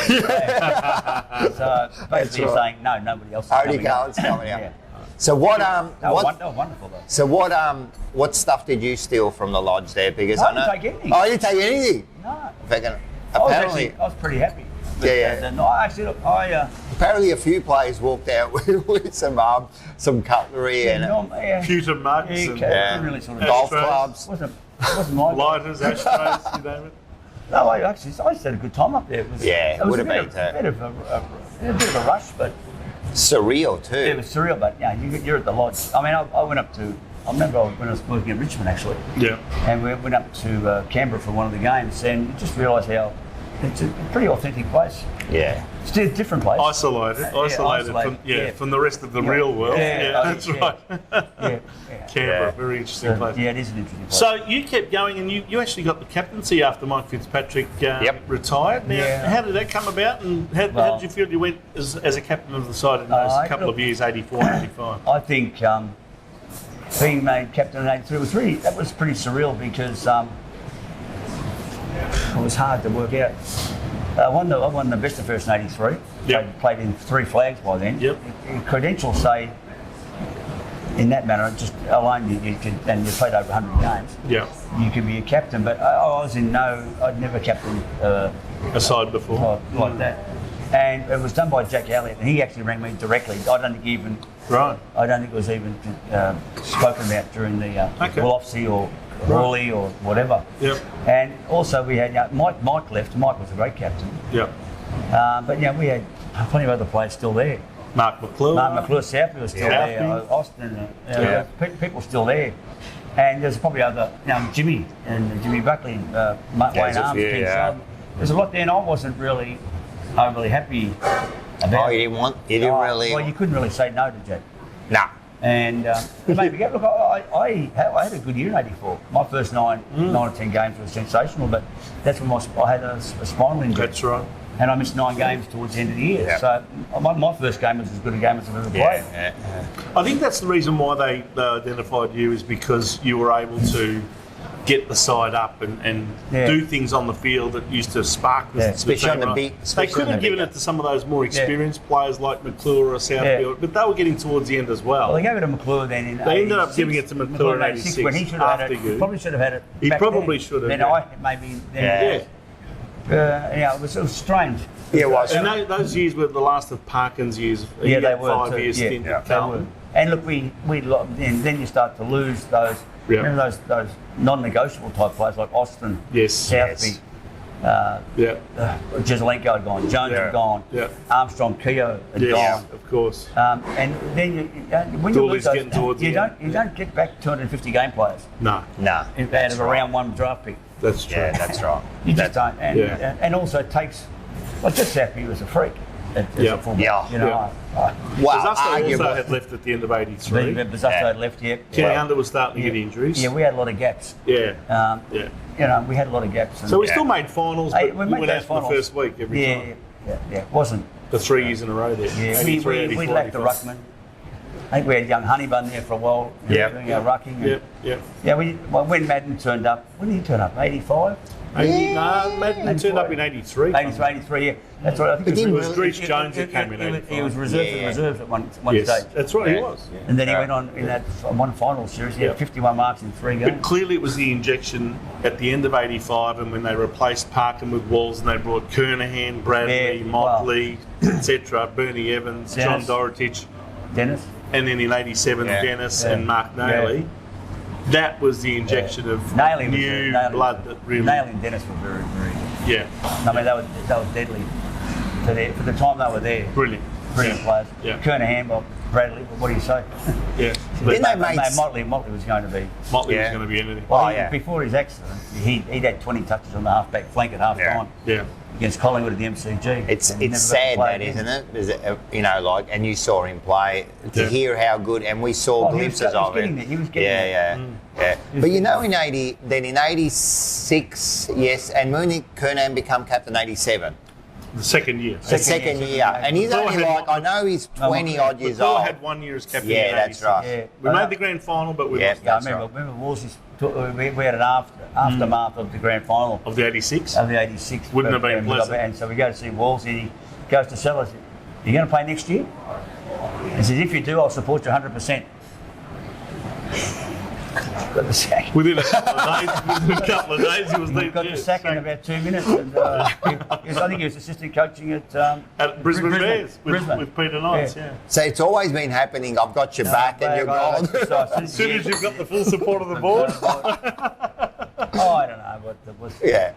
So basically he's saying, no, nobody else is Only coming Carlton's up. coming up. Yeah. So what? They were wonderful though. So what stuff did you steal from the lodge there? Because I didn't take anything. Oh, you didn't take anything. No. Apparently, I was pretty happy. Yeah. No, actually, look, apparently a few players walked out with some cutlery and Pewter mugs and really sort of golf ashtrays. Clubs. Wasn't my Lighters, ashtrays, you name it. No, I just had a good time up there. It would have a been bit of a rush, but Surreal too. it was surreal. But yeah, you're at the lodge. I mean, I went up to. I remember when I was working at Richmond actually. Yeah. And we went up to Canberra for one of the games, and you just realise how it's a pretty authentic place. Yeah. It's a different place. Isolated from the rest of the real world. Yeah, that's right. Yeah. Canberra, very interesting place. Yeah, it is an interesting place. So you kept going, and you actually got the captaincy after Mike Fitzpatrick retired. Now, how did that come about, and how did you feel you went as a captain of the side in those couple of years, 84 and 85? I think being made captain in 83 was pretty surreal because it was hard to work out. I won the best of first in 83. Yep. Played in 3 flags by then. Yep. Your credentials say, in that manner, just alone you could, and you played over 100 games. Yeah. You could be a captain, but I'd never captained A side before. like that. And it was done by Jack Elliott, and he actually rang me directly. I don't think it was even spoken about during the Wolofsey or Hawley or whatever. Yep. And also we had Mike left. Mike was a great captain. Yep. But we had plenty of other players still there. Mark McClure. Southby was still there. Austin. People still there. And there's probably other, Jimmy and Jimmy Buckley, Wayne Armstrong. So there's a lot there, and I wasn't really overly happy about. Oh, you didn't really. Well, you couldn't really say no to Jack. Nah. And it made me go. Look, I had a good year in '84. My first 9 or 10 games were sensational, but that's when I had a spinal injury. That's right. And I missed 9 games towards the end of the year. Yeah. So my first game was as good a game as I've ever played. Yeah. I think that's the reason why they identified you, is because you were able to get the side up and do things on the field that used to spark the Especially on the big. They could have given it to some of those more experienced players like McClure or Southby, but they were getting towards the end as well. Well, they gave it to McClure then in They ended up 86. giving it to McClure in 86 when he should have had it. after you. Probably should have had it. He back probably then. should have, Then yeah. maybe. Yeah. It was strange. Yeah, it was. And those years were the last of Parkin's years. They were 5 years stint at they were. Carlton. And look, then you start to lose those. Yeah. Remember those non-negotiable type players like Austin, Yes. Southby, Jezelenko had gone, Jones had gone, Armstrong, Keogh had gone. Of course. And then when you lose Dooley's getting those, towards you the end. don't get back 250 game players No. Nah. out of a round 1 draft pick. That's true. Yeah, that's right. You just don't. And also it takes. Well, just Southby was a freak. As a fullback, Wow. Zasto also Arguably. had left at the end of 83. Zasto had left here. Kenny Under was starting to get injuries. Yeah, we had a lot of gaps. Yeah. We had a lot of gaps. And So we still made finals, but we we made went those out for the first week every time. Yeah. It wasn't. The 3 years in a row there. Yeah, 83, we 84, lacked the 85. ruckman. I think we had young Honeybun there for a while, doing our rucking. Yeah, when Madden turned up, when did he turn up? 85? Madden turned up in 83. 83, yeah. That's right. I think it was Reece Jones that came in 85. He was reserves at one stage. That's right, he was. Yeah. And then he went on in that one final series. He had 51 marks in 3 games. But clearly it was the injection at the end of 85 and when they replaced Parkin with Walls and they brought Kernahan, Bradley, Motley, etc., Bernie Evans, John Dorotich. Dennis. And then in 87, Dennis and Mark Nailey. That was the injection of new blood that really... Nailey and Dennis were very, very good. Yeah. I mean, they were deadly. For the time they were there. Brilliant players. Yeah. Kernahan, Bradley, what do you say? Yeah. Didn't they make... Motley was going to be... Motley was going to be anything. Well, before his accident, he'd had 20 touches on the half-back flank at half-time. Yeah. Against Collingwood at the MCG. It's sad that, isn't it? And you saw him play to hear how good, and we saw glimpses of it. He was getting there. But in 86, yes, and when Kernan became captain 87. The second year. The second year. And he's only I know he's 20 odd years old. Had 1 year as captain. Yeah, that's right. Yeah. We made the grand final, but we lost. I remember Wolsey's. We had an aftermath of the grand final. Of the 86? Of the 86. Wouldn't have been pleasant. And so we go to see Wolsey. He goes to Sellers. Are you going to play next year? He says, if you do, I'll support you 100%. Got the sack. Within a couple of days, he was there. Got the sack in about 2 minutes. And, I think he was assistant coaching at Brisbane Bears with Peter Knights. Yeah. So it's always been happening. I've got your back and you're gone. As soon as you've got the full support of the board. I don't know what that was. Yeah.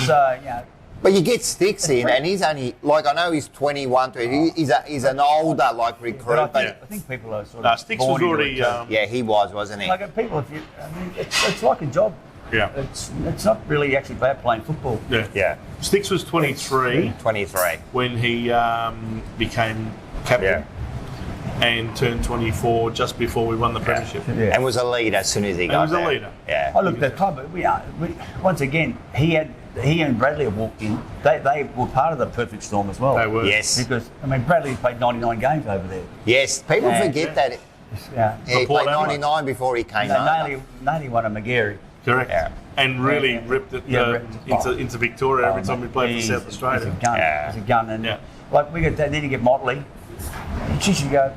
So, yeah. But you get Sticks in, and he's only, I know he's 21, he's an older, recruit. I think people are sort of. Sticks was already. Yeah, he was, wasn't he? People, it's like a job. Yeah. It's not really actually bad playing football. Yeah. Sticks was 23. 23. When he became captain. Yeah. And turned 24 just before we won the premiership. Yeah. And was a leader as soon as he got there. He was a leader. Yeah. I look at the club. Once again, he and Bradley have walked in. They were part of the perfect storm as well. They were. Yes. Because, Bradley played 99 games over there. Yes. People forget that. He played 99 before he came over. Nailey won a McGarry. Correct. Yeah. And really ripped it into Victoria every time we played for South Australia. It's a gun. It's a gun. And we get that, then you get Motley. You go,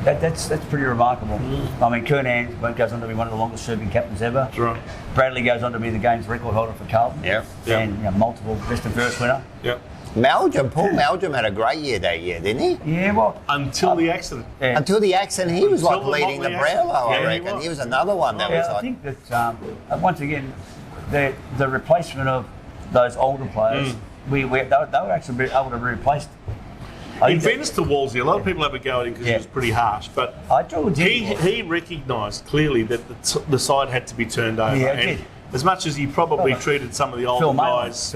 that's pretty remarkable. Kernan goes on to be one of the longest serving captains ever. That's right. Bradley goes on to be the game's record holder for Carlton. And multiple best and first winner. Yeah. Paul Meldrum had a great year that year, didn't he? Yeah, well. Until the accident. Yeah. Until the accident, he was leading the Brownlow, I reckon. He was another one that was I think that, once again, the replacement of those older players, they were actually able to be replaced. In fairness to Wolsey, a lot of people have a go at him because he was pretty harsh, but he recognised clearly that the side had to be turned over. Yeah, and as much as he probably treated some of the older guys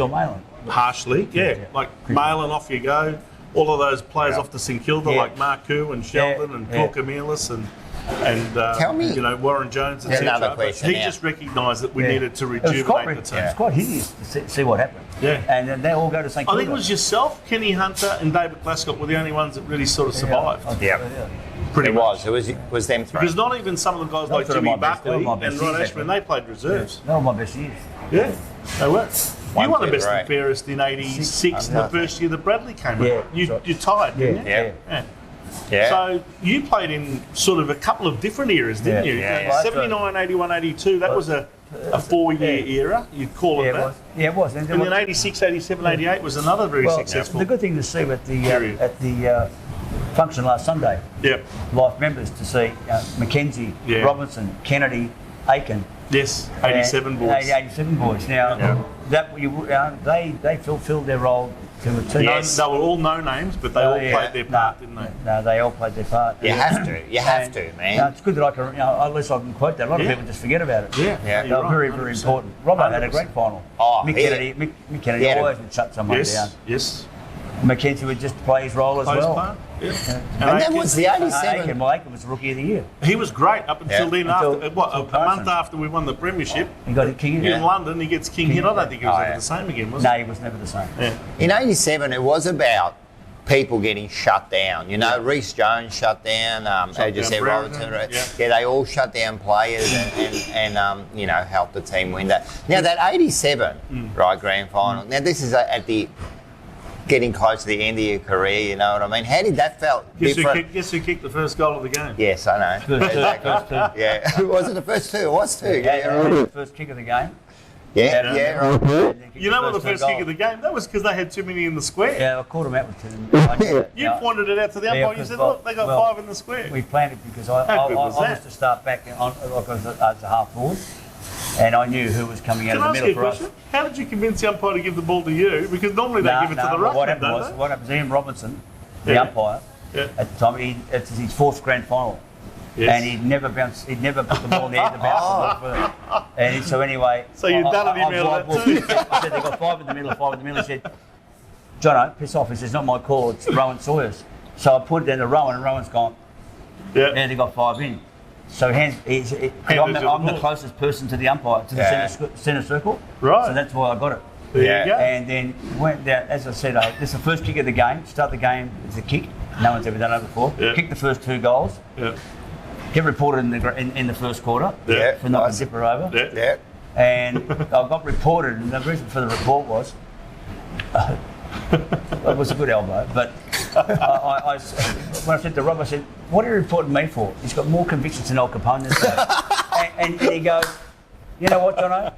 harshly, like Malin, off you go. All of those players off to St Kilda, like Marku and Sheldon and Paul Camillus and Warren Jones, etc. Another question. He just recognised that we needed to rejuvenate the team. It's quite hideous to see what happened. Yeah. And then they all go to St Kilda. I think it was yourself, Kenny Hunter and David Glasgow were the only ones that really sort of survived. Pretty much. It was them three. Because not even some of the guys like Jimmy Buckley and Ron Ashman, they played reserves. They were my best years. Yeah, they were. You won the best and fairest in 86, the first year that Bradley came in. You tied, didn't you? Yeah. So you played in sort of a couple of different eras, didn't you? 79, 81, 82, that was a 4-year era, you'd call it that. It was. And then 86, 87, 88 was another very successful. The good thing to see at the function last Sunday, life members, to see Mackenzie, Robinson, Kennedy, Aiken. Yes, 87 boys. 87 boys. Now, they fulfilled their role to a T. Yes. They were all no names, but they all played their part, didn't they? No, they all played their part. You have to, man. It's good that I can, at least I can quote that. A lot of people just forget about it. They were very, very important. Robbo had a great final. Mick Kennedy always would shut someone down. Yes. Mackenzie would just play his role as well. And that was the 87. Aiken was Rookie of the Year. He was great up until then. A month after we won the premiership, he got King in London. He gets King hit. I don't think he was ever the same again, was he? No, he was never the same. In 87, it was about people getting shut down. You know, Reece Jones shut down. As you said, Robertson. Yeah, they all shut down players and you know, helped the team win that. Now that 87 right grand final. Now this is at the getting close to the end of your career. You know what I mean? How did that felt? Guess who kicked the first goal of the game? Yes, I know. First two. Yeah, was it the first two? It was two. Yeah, The first kick of the game. yeah. Right. You know what the first kick of the game? That was because they had too many in the square. Yeah, I caught them out with two. You pointed it out to the umpire. You said, look, they got 5 in the square. We planned it because I was to start back on, like I was as a half forward, and I knew who was coming out of the middle for us. How did you convince the umpire to give the ball to you? Because normally they give it to the ruckman, don't they? What happened was Ian Robinson, the umpire, at the time, it's his 4th grand final. Yes. And he'd never put the ball in the air to bounce the ball further. And so anyway... So you'd done it email that too? I said, they got 5 in the middle, 5 in the middle. He said, Jono, piss off. He says, it's not my call, it's Rowan Sawyer's. So I put it down to Rowan, and Rowan's gone, and they got 5 in. So I'm the closest person to the umpire, to the centre circle. Right. So that's why I got it. There you go. And then went down, as I said, this is the first kick of the game. Start the game, it's a kick. No one's ever done it before. Yeah. Kick the first 2 goals. Yeah. Get reported in the first quarter for not to zip her over. Yeah. And I got reported, and the reason for the report was it was a good elbow. But when I said to Rob, I said, "What are you reporting me for? He's got more convictions than Al Capone this day." and he goes, "You know what, Jono?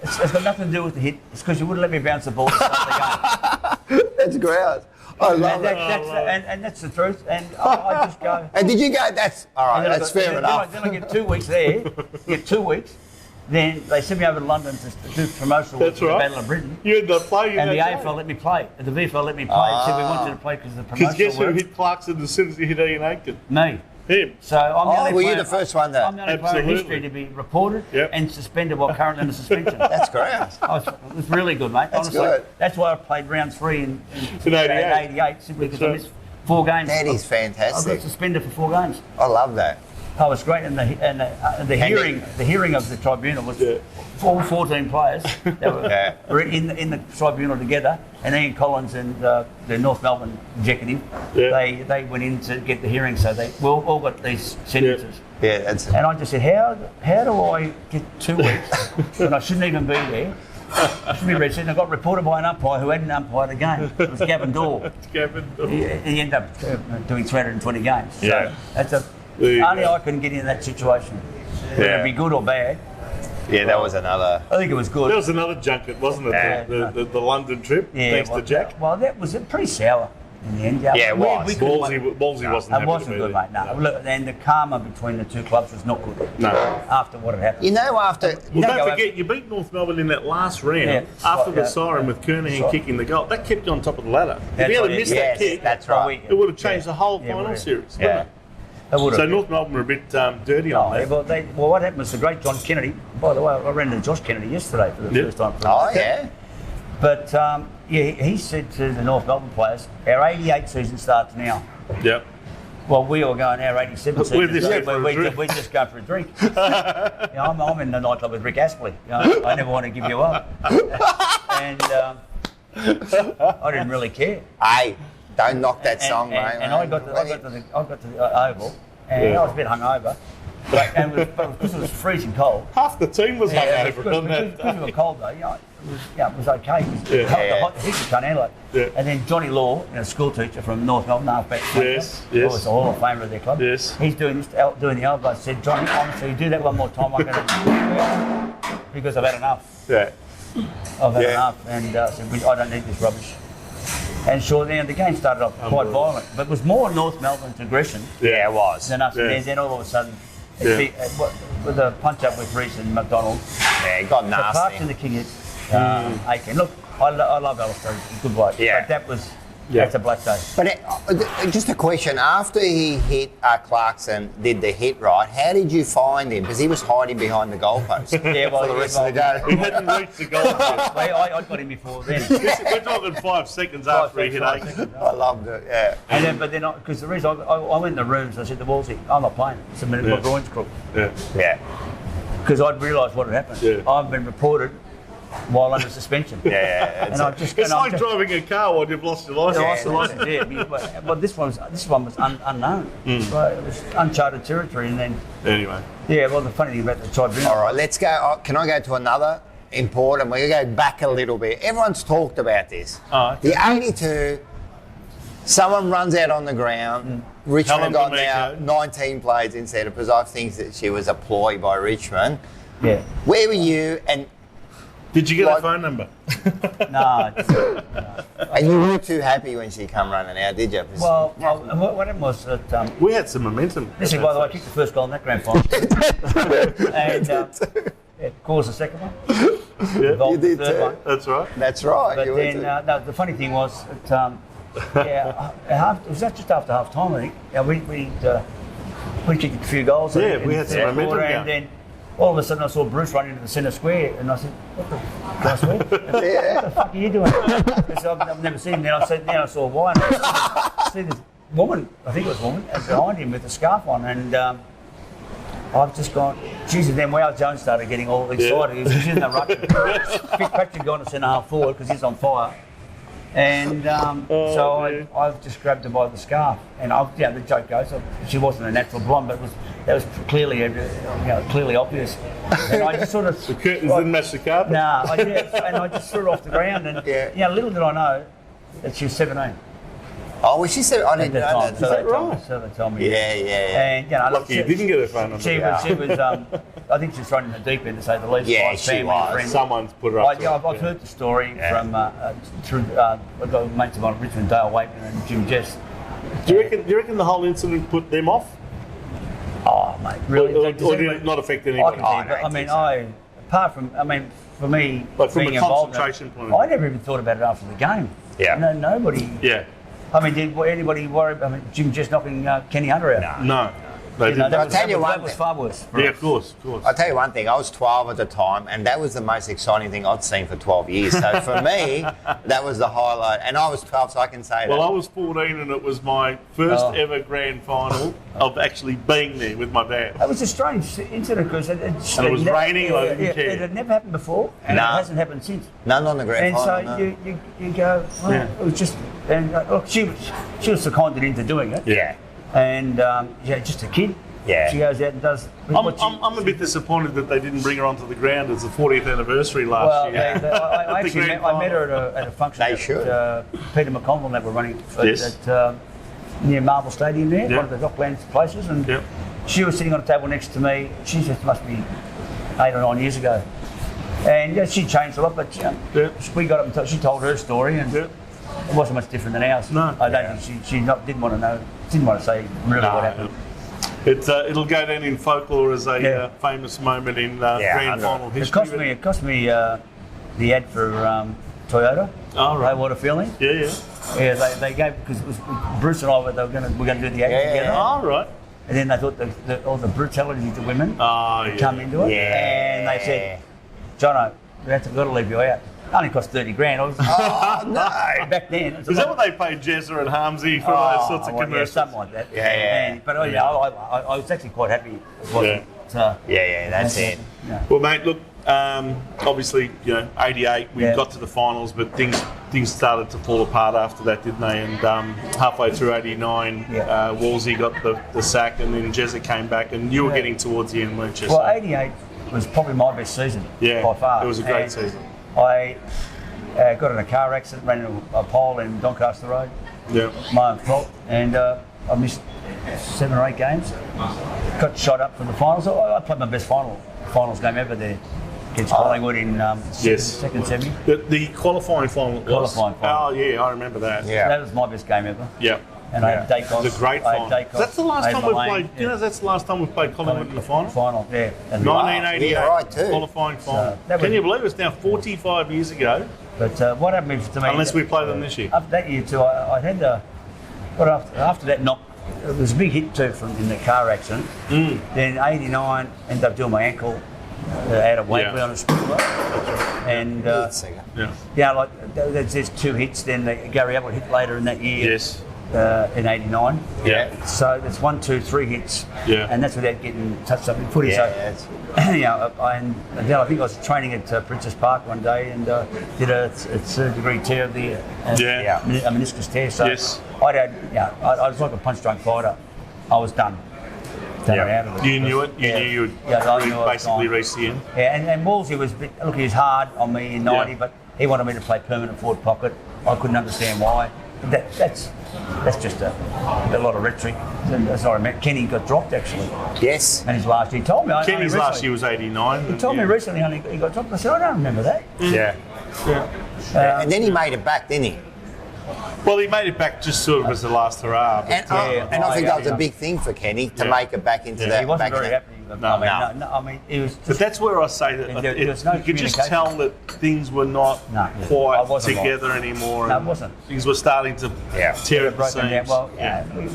It's got nothing to do with the hit. It's because you wouldn't let me bounce the ball to start the game." That's great. I love it. And that's the truth. And I just go. And did you go? That's all right. That's fair enough. Then I get 2 weeks there. Get 2 weeks. Then they sent me over to London to do promotional work for the Battle of Britain. You had to play. And the AFL let me play. The VFL let me play. Said we wanted to play because of the promotional work. Because guess who hit Clarkson as soon as he hit Ian Aiken? Me. Him. So I'm the only were player, you the first one that? I'm the only player in history to be reported and suspended while currently under suspension. That's great. It was really good, mate. That's honestly. good. That's why I played round 3 in 88. Simply because I missed 4 games. That is I fantastic. got suspended for 4 games. I love that. Oh, it was great, and the hearing of the tribunal was all 14 players that were in the tribunal together, and Ian Collins and the North Melbourne executive, they went in to get the hearing, so they all got these sentences. Yeah, that's it. And I just said, how do I get 2 weeks when I shouldn't even be there? I should be registered. And I got reported by an umpire who hadn't umpired a game. It was Gavin Dorr. He ended up doing 320 games. So that's only I couldn't get into that situation. Whether it be good or bad. Yeah, that was another. I think it was good. That was another junket, wasn't it? The London trip, thanks to Jack. Well, that was pretty sour in the end. Yeah, it was. Ballsy wasn't happy. It wasn't good, mate. No. Look, and the karma between the 2 clubs was not good. No. After what had happened. You know, after. Don't forget, you beat North Melbourne in that last round after the siren with Kernahan kicking the goal. That kept you on top of the ladder. If you had missed that kick, that's right. It would have changed the whole final series. Yeah. So North Melbourne were a bit dirty on that. Well, what happened was the great John Kennedy. By the way, I ran into Josh Kennedy yesterday for the first time. But he said to the North Melbourne players, our 88 season starts now. Yep. Well, we all going our 87 season. We just go for a drink. I'm in the nightclub with Rick Astley. I never want to give you up. And I didn't really care. Hey, don't knock that song, mate. And I got to the Oval, and I was a bit hungover. But because it was freezing cold. Half the team was hungover on that. Because we were cold though, it was okay. The heat can't handle it. And then Johnny Law, a school teacher from North Melbourne, halfback, who was the Hall of Famer of their club. Yes. He's doing the elbow. I said, Johnny, honestly, you do that one more time, I'm going to because I've had enough. Yeah. I've had enough, and I said, I don't need this rubbish. And sure, then the game started off quite violent, but it was more North Melbourne's aggression. Yeah, it was. Than us. And then all of a sudden, with the punch up with Reece and McDonald. Yeah, it got nasty. Clarkson the king at Aiken. Look, I love Alistair. He's a good bloke. Yeah. But that's a black day. But just a question, after he hit Clarkson, did the hit right, how did you find him? Because he was hiding behind the goalpost for the rest of the game. He hadn't reached the goal yet. I got him before then. We're talking 5 seconds after he hit Aiken. I loved it, yeah. And then, because the reason I went in the rooms, I said to Wolsey, I'm not playing. It's a minute, my groin's crook. Yeah. Yeah. Because I'd realised what had happened. Yeah. I've been reported while under suspension. Yeah, And I just It's like driving a car while you've lost your license. lost the license, yeah. But this one was unknown. So it was uncharted territory, and then Anyway. yeah. Well, the funny thing about the tribunal. All right, let's go. Can I go to another important? We're going to go back a little bit. Everyone's talked about this. Oh, okay. The 82, someone runs out on the ground. Richmond got Helen now D'Amico. 19 plays instead of, because I think that she was a ploy by Richmond. Yeah. Where were you? And Did you get Like- her phone number? and you weren't too happy when she come running out, did you? Well, what happened was that. We had some momentum. This is, by the way, I kicked the first goal in that grand final, and it caused the second one. Yeah, Involved you did the third too. one. that's right. That's right. But you were then, too. no, the funny thing was that, it was just after half time, I think. Yeah, we kicked a few goals. Yeah, in we had the some third momentum quarter, going. and then all of a sudden I saw Bruce run into the centre square, and I said, "What the fuck are you doing?" Because I've never seen him. Then I saw why. And I see this woman, I think it was a woman, behind him with a scarf on, and I've just gone, geez, and then Wayne Jones started getting all excited. He was in the ruck. Fitzpatrick gone to centre half forward because he's on fire. And I've just grabbed her by the scarf, and the joke goes, she wasn't a natural blonde, but that was clearly, clearly obvious. And I just sort of The curtains didn't match the carpet. Nah, and I just threw her off the ground, and little did I know that she was 17. Oh, well, she said, I didn't know that. So they told me- right? so they told me. Yeah. And Lucky you didn't get her phone number. She was. I think she was thrown in the deep end, to say the least. Yeah, by she family was. and friends. Someone's put her up. to it. I've heard the story from through I've got mates of mine, Richmond, Dale Waitman and Jim Jess. Do you reckon the whole incident put them off? Oh, mate, really? Or Does did anybody- it not affect I anybody? can tell you, but, apart from, for me, Like from being a involved in it, concentration point of view. I never even thought about it after the game. Yeah. No, nobody. Yeah. I mean, did anybody worry? I mean, Jim just knocking Kenny Hunter out. No. They You know, didn't. that I'll was, tell you that one was thing. far worse. for Yeah, us. of course. I'll tell you one thing, I was 12 at the time, and that was the most exciting thing I'd seen for 12 years. So for me, that was the highlight. And I was 12, so I can say Well, that. I was 14 and it was my first ever grand final of actually being there with my dad. It was a strange incident because And it was raining and I didn't care. It had never happened before, and No. it hasn't happened since. None on the grand And final, so no. you go, well, Yeah. it was just, and look, she was seconded into doing it, Yeah. and just a kid. Yeah. She goes out and does. I'm a bit disappointed that they didn't bring her onto the ground as the 40th anniversary last Well, year. I The actually grand met final. her at a function. They at, should. Peter McConville that were running Yes. at near Marble Stadium there, Yeah. one of the Docklands places, and Yeah. she was sitting on a table next to me. She just must be 8 or 9 years ago, and she changed a lot. But Yeah. we got up and she told her story, and Yeah. it wasn't much different than ours. No. I don't think she didn't want to know, didn't want to say really what happened. It'll go down in folklore as a Yeah. famous moment in I grand know. final It history. cost me the ad for Toyota. Oh, right. Hey, what a feeling. Yeah. Yeah, they gave, because it was Bruce and I we're going to do the act Yeah, together, yeah. All right. and then they thought all the brutality to women Oh, yeah. come into it, Yeah. and they said, Jono, we've got to leave you out. Only cost 30 grand. I was, Oh, no. back then. Is that what they paid Jezza and Harmsy for those sorts of commercials? something like that. Yeah. But I was actually quite happy. It wasn't. Yeah, that's it. Yeah. Well, mate, look, obviously, 88, we Yeah. got to the finals, but things started to fall apart after that, didn't they? And halfway through 89, Yeah. Wolsey got the sack, and then Jezza came back, and you were Yeah. getting towards the end, weren't you? Well, So- 88 was probably my best season by far. it was a great And season. I got in a car accident, ran into a pole in Doncaster Road, Yeah. my own fault, and I missed 7 or 8 games. Got shot up for the finals. I played my best finals game ever there against Collingwood in Yes. second semi. The qualifying final was. Qualifying final. Oh, yeah, I remember that. Yeah. That was my best game ever. Yeah. And I had Dacos. It was a great I final. had Dacos, That's the last Aidan time we Mullane, played. yeah. That's the last time we played Collingwood in the final. Final, yeah. And 1988 Yeah, right, too. qualifying final. that was- Can you believe it's now 45 years ago? But what happened to me? Unless we play them this year. After that year too, I had after that knock. It was a big hit too in the car accident. Then 89, ended up doing my ankle out of Waverley Yeah. on a scooter, and Let's see. Yeah. there's 2 hits. Then Gary Ablett hit later in that year. Yes. in '89. Yeah. So it's 1, 2, 3 hits. Yeah. And that's without getting touched up in footy. Yeah, So, and then I think I was training at Princess Park one day and did a third degree tear of the a meniscus tear. So Yes. I was like a punch drunk fighter. I was done. Out of it. You knew it. You knew you would I knew I was basically gone. reached the end. Yeah, and Wolsey was he was hard on me in '90, Yeah. but he wanted me to play permanent forward pocket. I couldn't understand why. That's just a lot of rhetoric. Sorry, Matt. Kenny got dropped actually. Yes. And his last year, he told me. Kenny's last year was '89. He told me recently he got dropped. I said I don't remember that. Yeah. And then he made it back, didn't he? Well, he made it back just sort of as the last hurrah. And, But, I think that was a big thing for Kenny to make it back into that. He wasn't back very in happy. No. I mean, he was. but that's where I say that There was no you could just communication. tell that things were not I quite wasn't together anymore. No, it and wasn't. Things were starting to tear at the broken down. seams. Well,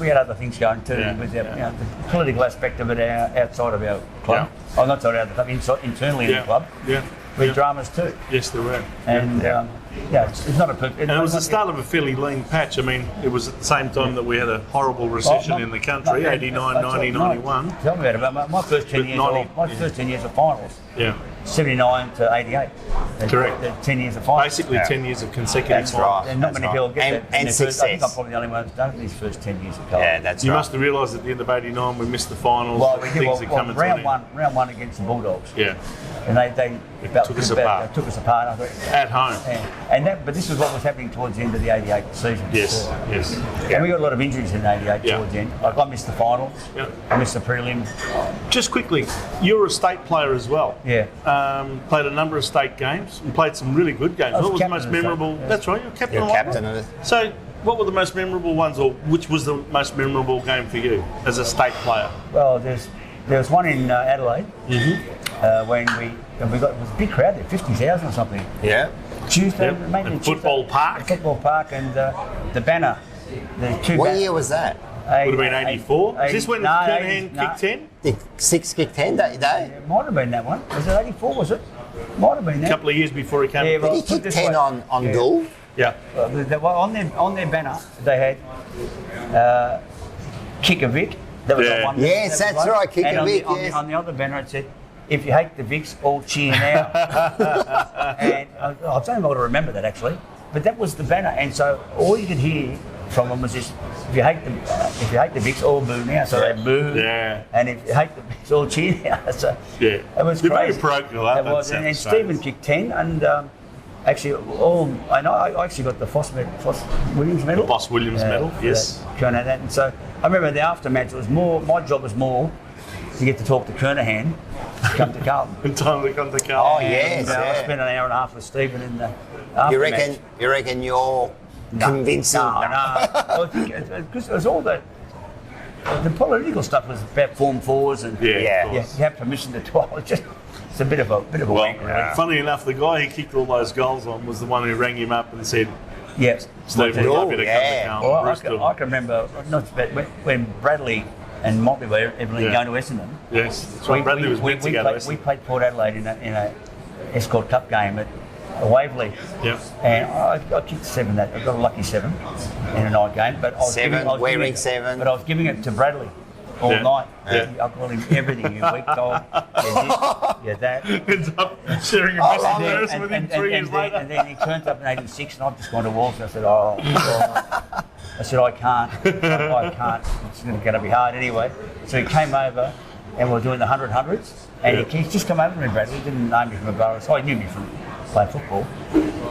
we had other things going too. Yeah, With yeah. the political aspect of it outside of our club. Oh, not outside of the club, internally in the club. Yeah. We had Yeah. dramas too. Yes, there were. And it's not a perfect. And it was the start of a fairly lean patch. I mean, it was at the same time that we had a horrible recession in the country, 89, 90, 91. Tell me about it. My first 10 But years, 90, my first 10 years of finals, Yeah. 79 to 88. Correct. The 10 years of finals. Basically 10 years of consecutive That's finals. right. And not many people get And- that. and in their first- I think success. I'm probably the only one who's done it in his first 10 years of Carlton. Yeah, that's You right. must have realised at the end of 89 we missed the finals. Well, we did. things are coming to an end. Round one against the Bulldogs. Yeah. And they took us apart. Took us apart. I thought, At home. but this was what was happening towards the end of the '88 season. Yes. Yes. And we got a lot of injuries in '88 Yeah. towards the end. Like I missed the finals. Yeah. I missed the prelim. Just quickly, you're a state player as well. Yeah. Played a number of state games and played some really good games. I was What was the captain most of the state, memorable? yeah. That's right, you're captain. You're of one. captain of it. So, what were the most memorable ones, or which was the most memorable game for you as a state player? Well, there was one in Adelaide when we got it was a big crowd there, 50,000 or something. Yeah. Tuesday, Yep. maybe And Tuesday. Football Park? The football park and the banner. The two What banners. year was that? Would have been 84. Is this when Kernahan kicked 10? Did 6 kick 10 that day? It might have been that one. Was it 84? Was it? Might have been A that. couple of years before he came. Yeah, Did well, he put it kick this 10 way. on Yeah. goal? Yeah. On their banner they had kick a Vic. That was Yeah. on one. Yes, that was that's one. right, kick And a on Vic, The, on, yes. the, on the other banner it said, "If you hate the Vics, all cheer now." And I don't know how to remember that actually, but that was the banner, and so all you could hear from them was this: "If you hate the Vics, all boo now." So they boo. Yeah. And if you hate the Vics, all cheer now. So Yeah. it was They're very crazy. parochial, aren't It they? was, and Stephen kicked 10, and actually I actually got the Williams medal. The Boss Williams medal, yes. Kernahan that, and so I remember the aftermatch. It was more. My job was more to get to talk to Kernahan, to come to Carlton. In time to come to Carlton. Oh, yes. And, I yeah. spent an hour and a half with Stephen in the aftermatch. You reckon you're convincing? No. I think because it was all the political stuff was about Form 4s and Yeah, Yeah. of you course. have permission to talk. It's a bit of a Well, wank, really. funny enough, the guy he kicked all those goals on was the one who rang him up and said, Yes. Stephen, Oh, I'd better yeah. come to Well, Carlton. I can remember when Bradley and Motley were everything Yeah. going to Essendon. Yes, that's right. Bradley was meant to go to we Essendon. played Port Adelaide in a Escort Cup game at Waverley. Yeah. And I kicked 7 that. I got a lucky 7 in a night game. But I was Seven, wearing giving it, 7. But I was giving it to Bradley all Yeah. night. Yeah. I called him everything. You weak dog. You're this. You're that. Ends up sharing a Oh, message love with it. us with him 3 years later. And then he turns up in '86, and I've just gone to Walsh. And I said, "Oh, God." I said, I can't. I can't. It's going to be hard anyway." So he came over, and we were doing the 100-100s, and he's just come over to me, Bradley. He didn't know me from a borough, so he knew me from playing football.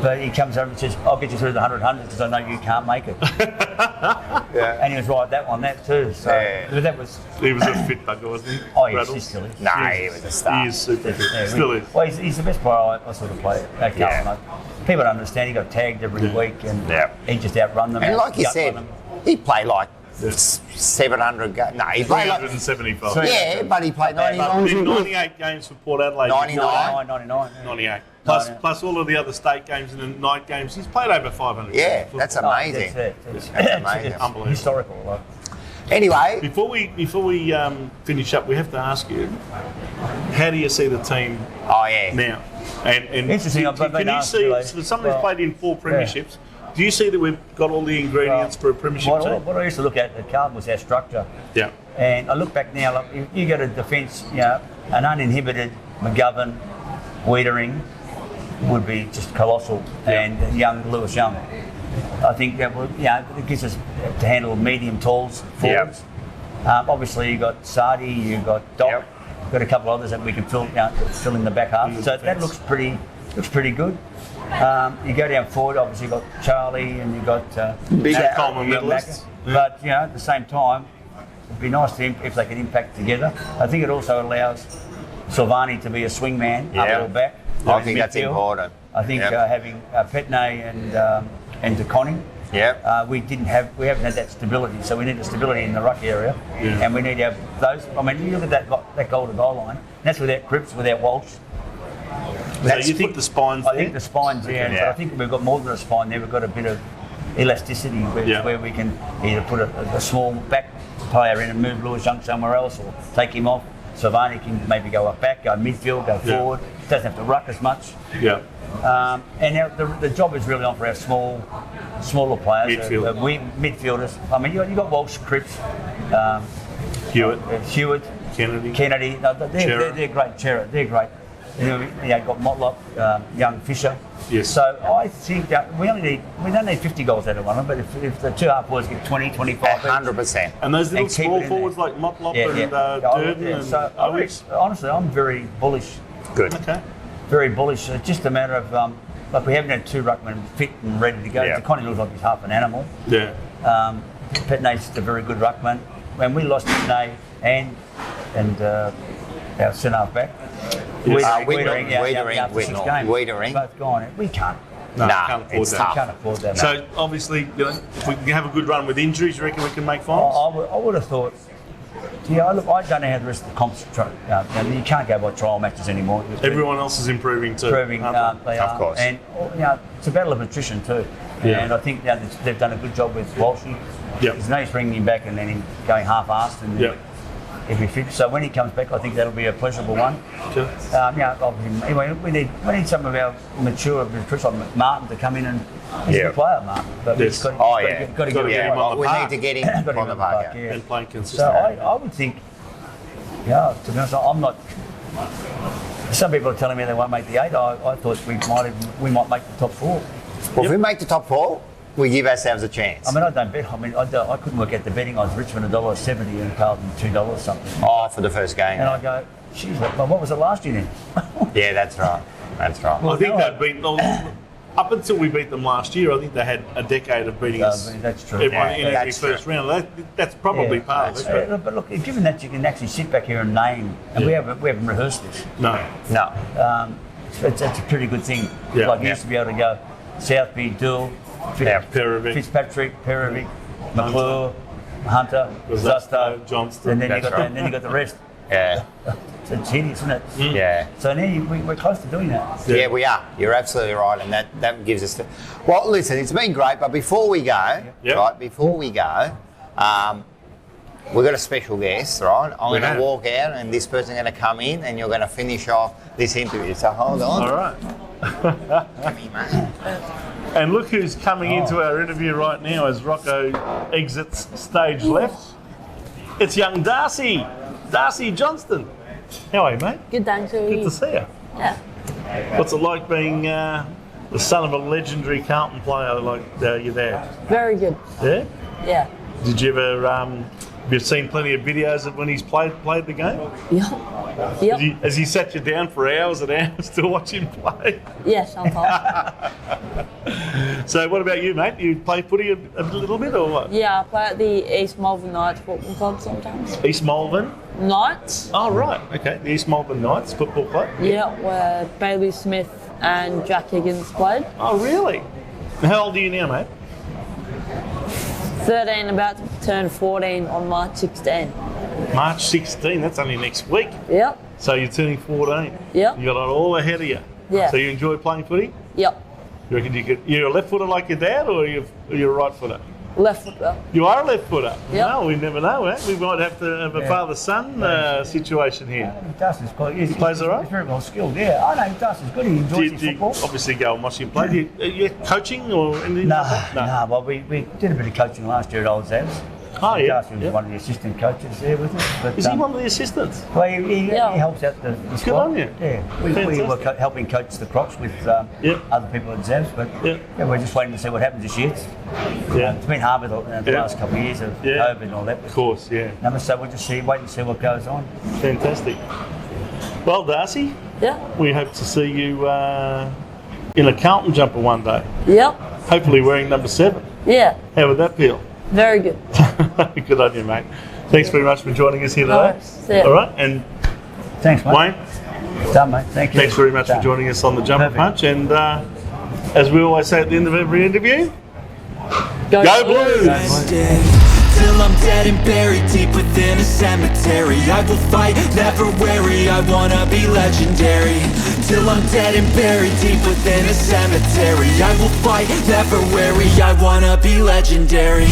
But he comes over and says, "I'll get you through the 100-100s because I know you can't make it." Yeah. And he was right on that too. So Yeah. but that was. He was a fit bugger, wasn't he? Oh, yes, Braddles? he still is. Nah, he was a star. He is super fit. Yeah, Still is. Well, he's the best player I sort of play at Carlton. Yeah. People don't understand. He got tagged every week, and Yeah. he just outrun them. And like you outrun said, them. he played like 700 games. No, he played like... 375. Yeah, but he played But 99. 98 games for Port Adelaide. 99. 99. 98. No. Plus all of the other state games and the night games. He's played over 500 Yeah, games. that's Oh, amazing. It's amazing. it's Unbelievable. historical. Like. Anyway, Before we finish up, we have to ask you, how do you see the team oh yeah. now? And Interesting, I've been can you asked see, today. for someone who's Well, played in 4 premierships, do you see that we've got all the ingredients for a premiership team? What I used to look at Carlton was our structure. Yeah. And I look back now, like you go to defence, an uninhibited McGovern, Wiedering would be just colossal, and young Lewis Young. I think that it gives us to handle medium talls forwards. Obviously, you got Sardi, you got Doc, got a couple of others that we can fill in the back half. So that looks pretty good. You go down forward, obviously you got Charlie and you got Coleman medalists. But at the same time, it'd be nice if they can impact together. I think it also allows Silvani to be a swing man up or back. I think that's important. I think having Petnay and DeConning. We haven't had that stability, so we need the stability in the ruck area, and we need to have those. I mean, you look at that goal to goal line. That's without Cripps, without Walsh. So you think the spine's there? I think the spine's there, but I think we've got more than a spine there. We've got a bit of elasticity where we can either put a small back player in and move Lewis Young somewhere else, or take him off. Savani can maybe go up back, go midfield, go forward. Doesn't have to ruck as much. Yeah. And now the job is really on for our smaller players. Midfielders. I mean, you got Walsh, Cripps, Hewitt, Kennedy. No, they're great. Chera, they're great. You've got Motlop, young Fisher. Yes. So I think that we don't need 50 goals out of one of them, but if the two half boys get 20, 25, 100%. And those little small forwards like Motlop and Durden and Owens. Honestly, I'm very bullish. Good. Okay. Very bullish. It's just a matter of we haven't had two ruckmen fit and ready to go. Yeah. DeConning looks like he's half an animal. Yeah. Petnay's just a very good ruckman. When we lost Petnay and our centre half back. Wiedering, both gone. We can't. It's tough. We can't afford that. So obviously, if we can have a good run with injuries, you reckon we can make finals? I would have thought. Look, I don't know how the rest of the comps. You can't go by trial matches anymore. Everyone else is improving too. They are, of course. And it's a battle of attrition too. Yeah. And I think they've done a good job with Walshy. Yep. There's no use bringing him back and then him going half-assed and if he fits. So when he comes back, I think that'll be a pleasurable one. Sure. Anyway, we need some of our mature recruits like Martin to come in and he's a good player, Martin. But we've got to get him on the We park. need to get him on the park. And playing So consistently. I would think, to be honest, I'm not. Some people are telling me they won't make the 8. I thought we might make the top 4. Well, if we make the top 4, we give ourselves a chance. I mean, I don't bet. I couldn't work out the betting odds. Richmond $1.70 and Carlton $2 something. For the first game. And I go, geez, well, what was it last year then? Yeah, that's right. That's right. I think they've been up until we beat them last year. I think they had a decade of beating us. That's true. In every first round. That's probably part of it. But look, given that you can actually sit back here and name, and we haven't rehearsed this. No. It's a pretty good thing. Like you used to be able to go Southby, Dill, Fitzpatrick, Perovic, McClure, Hunter, Zusto, Johnston, and then you got the rest. Yeah. It's hideous, isn't it? Yeah. So now we're close to doing that. Yeah, we are. You're absolutely right, and that gives us. Well, listen, it's been great, but before we go, we've got a special guest, right? I'm going to walk out, and this person's going to come in, and you're going to finish off this interview. So hold on. All right. Come here, mate. And look who's coming into our interview right now as Rocco exits stage left. It's young Darcy Johnston. How are you, mate? Good, thanks. Good to see you. Yeah. What's it like being the son of a legendary Carlton player like your dad? Very good. Yeah? Yeah. Did you ever, have you seen plenty of videos of when he's played the game? Yep. Has he sat you down for hours and hours to watch him play? Yes, sometimes. So what about you, mate? You play footy a little bit or what? Yeah, I play at the East Malvern Knights Football Club sometimes. East Malvern? Knights? Oh, right. Okay. The East Malvern Knights Football Club? Yeah, where Bailey Smith and Jack Higgins played. Oh, really? How old are you now, mate? 13, about to turn 14 on March 16. March 16, that's only next week. Yep. So you're turning 14. Yep. You got it all ahead of you. Yeah. So you enjoy playing footy? Yep. You reckon you're a left footer like your dad, or you're a right footer? Left footer. You are a left footer. Yep. No, we never know. Eh? We might have to have a father-son situation here. Dustin's quite. He plays all right? He's very well skilled. Yeah, I know Dustin's good. He enjoys his Do you football. obviously go and watch him play? Are you coaching or anything No, like that? Well, we did a bit of coaching last year at Old Zavs. Oh, yeah. Dustin was one of the assistant coaches there with us. But, Is he one of the assistants? Well, he Yeah. helps out the Good squad. on you. Yeah, we Fantastic. were helping coach the Crocs with Yep. other people at Zavs, but Yep. yeah, we're just waiting to see what happens this year. Yeah. It's been hard with the Yeah. last couple of years of Yeah. COVID and all that. Of course, yeah. So we'll just wait and see what goes on. Fantastic. Well, Darcy, Yeah. we hope to see you in a Carlton jumper one day. Yep. Hopefully wearing number 7. Yeah. How would that feel? Very good. Good on you, mate. Thanks very much for joining us here No today. worries. See ya. All right, and Thanks, mate. Wayne, Done, mate. Thank you. thanks very much for Done. joining us on the Jumper Perfect. Punch. And as we always say at the end of every interview, Go, go Blues! Till I'm dead and buried deep within a cemetery. I will fight, never wary, I wanna be legendary. Till I'm dead and buried deep within a cemetery. I will fight, never wary, I wanna be legendary.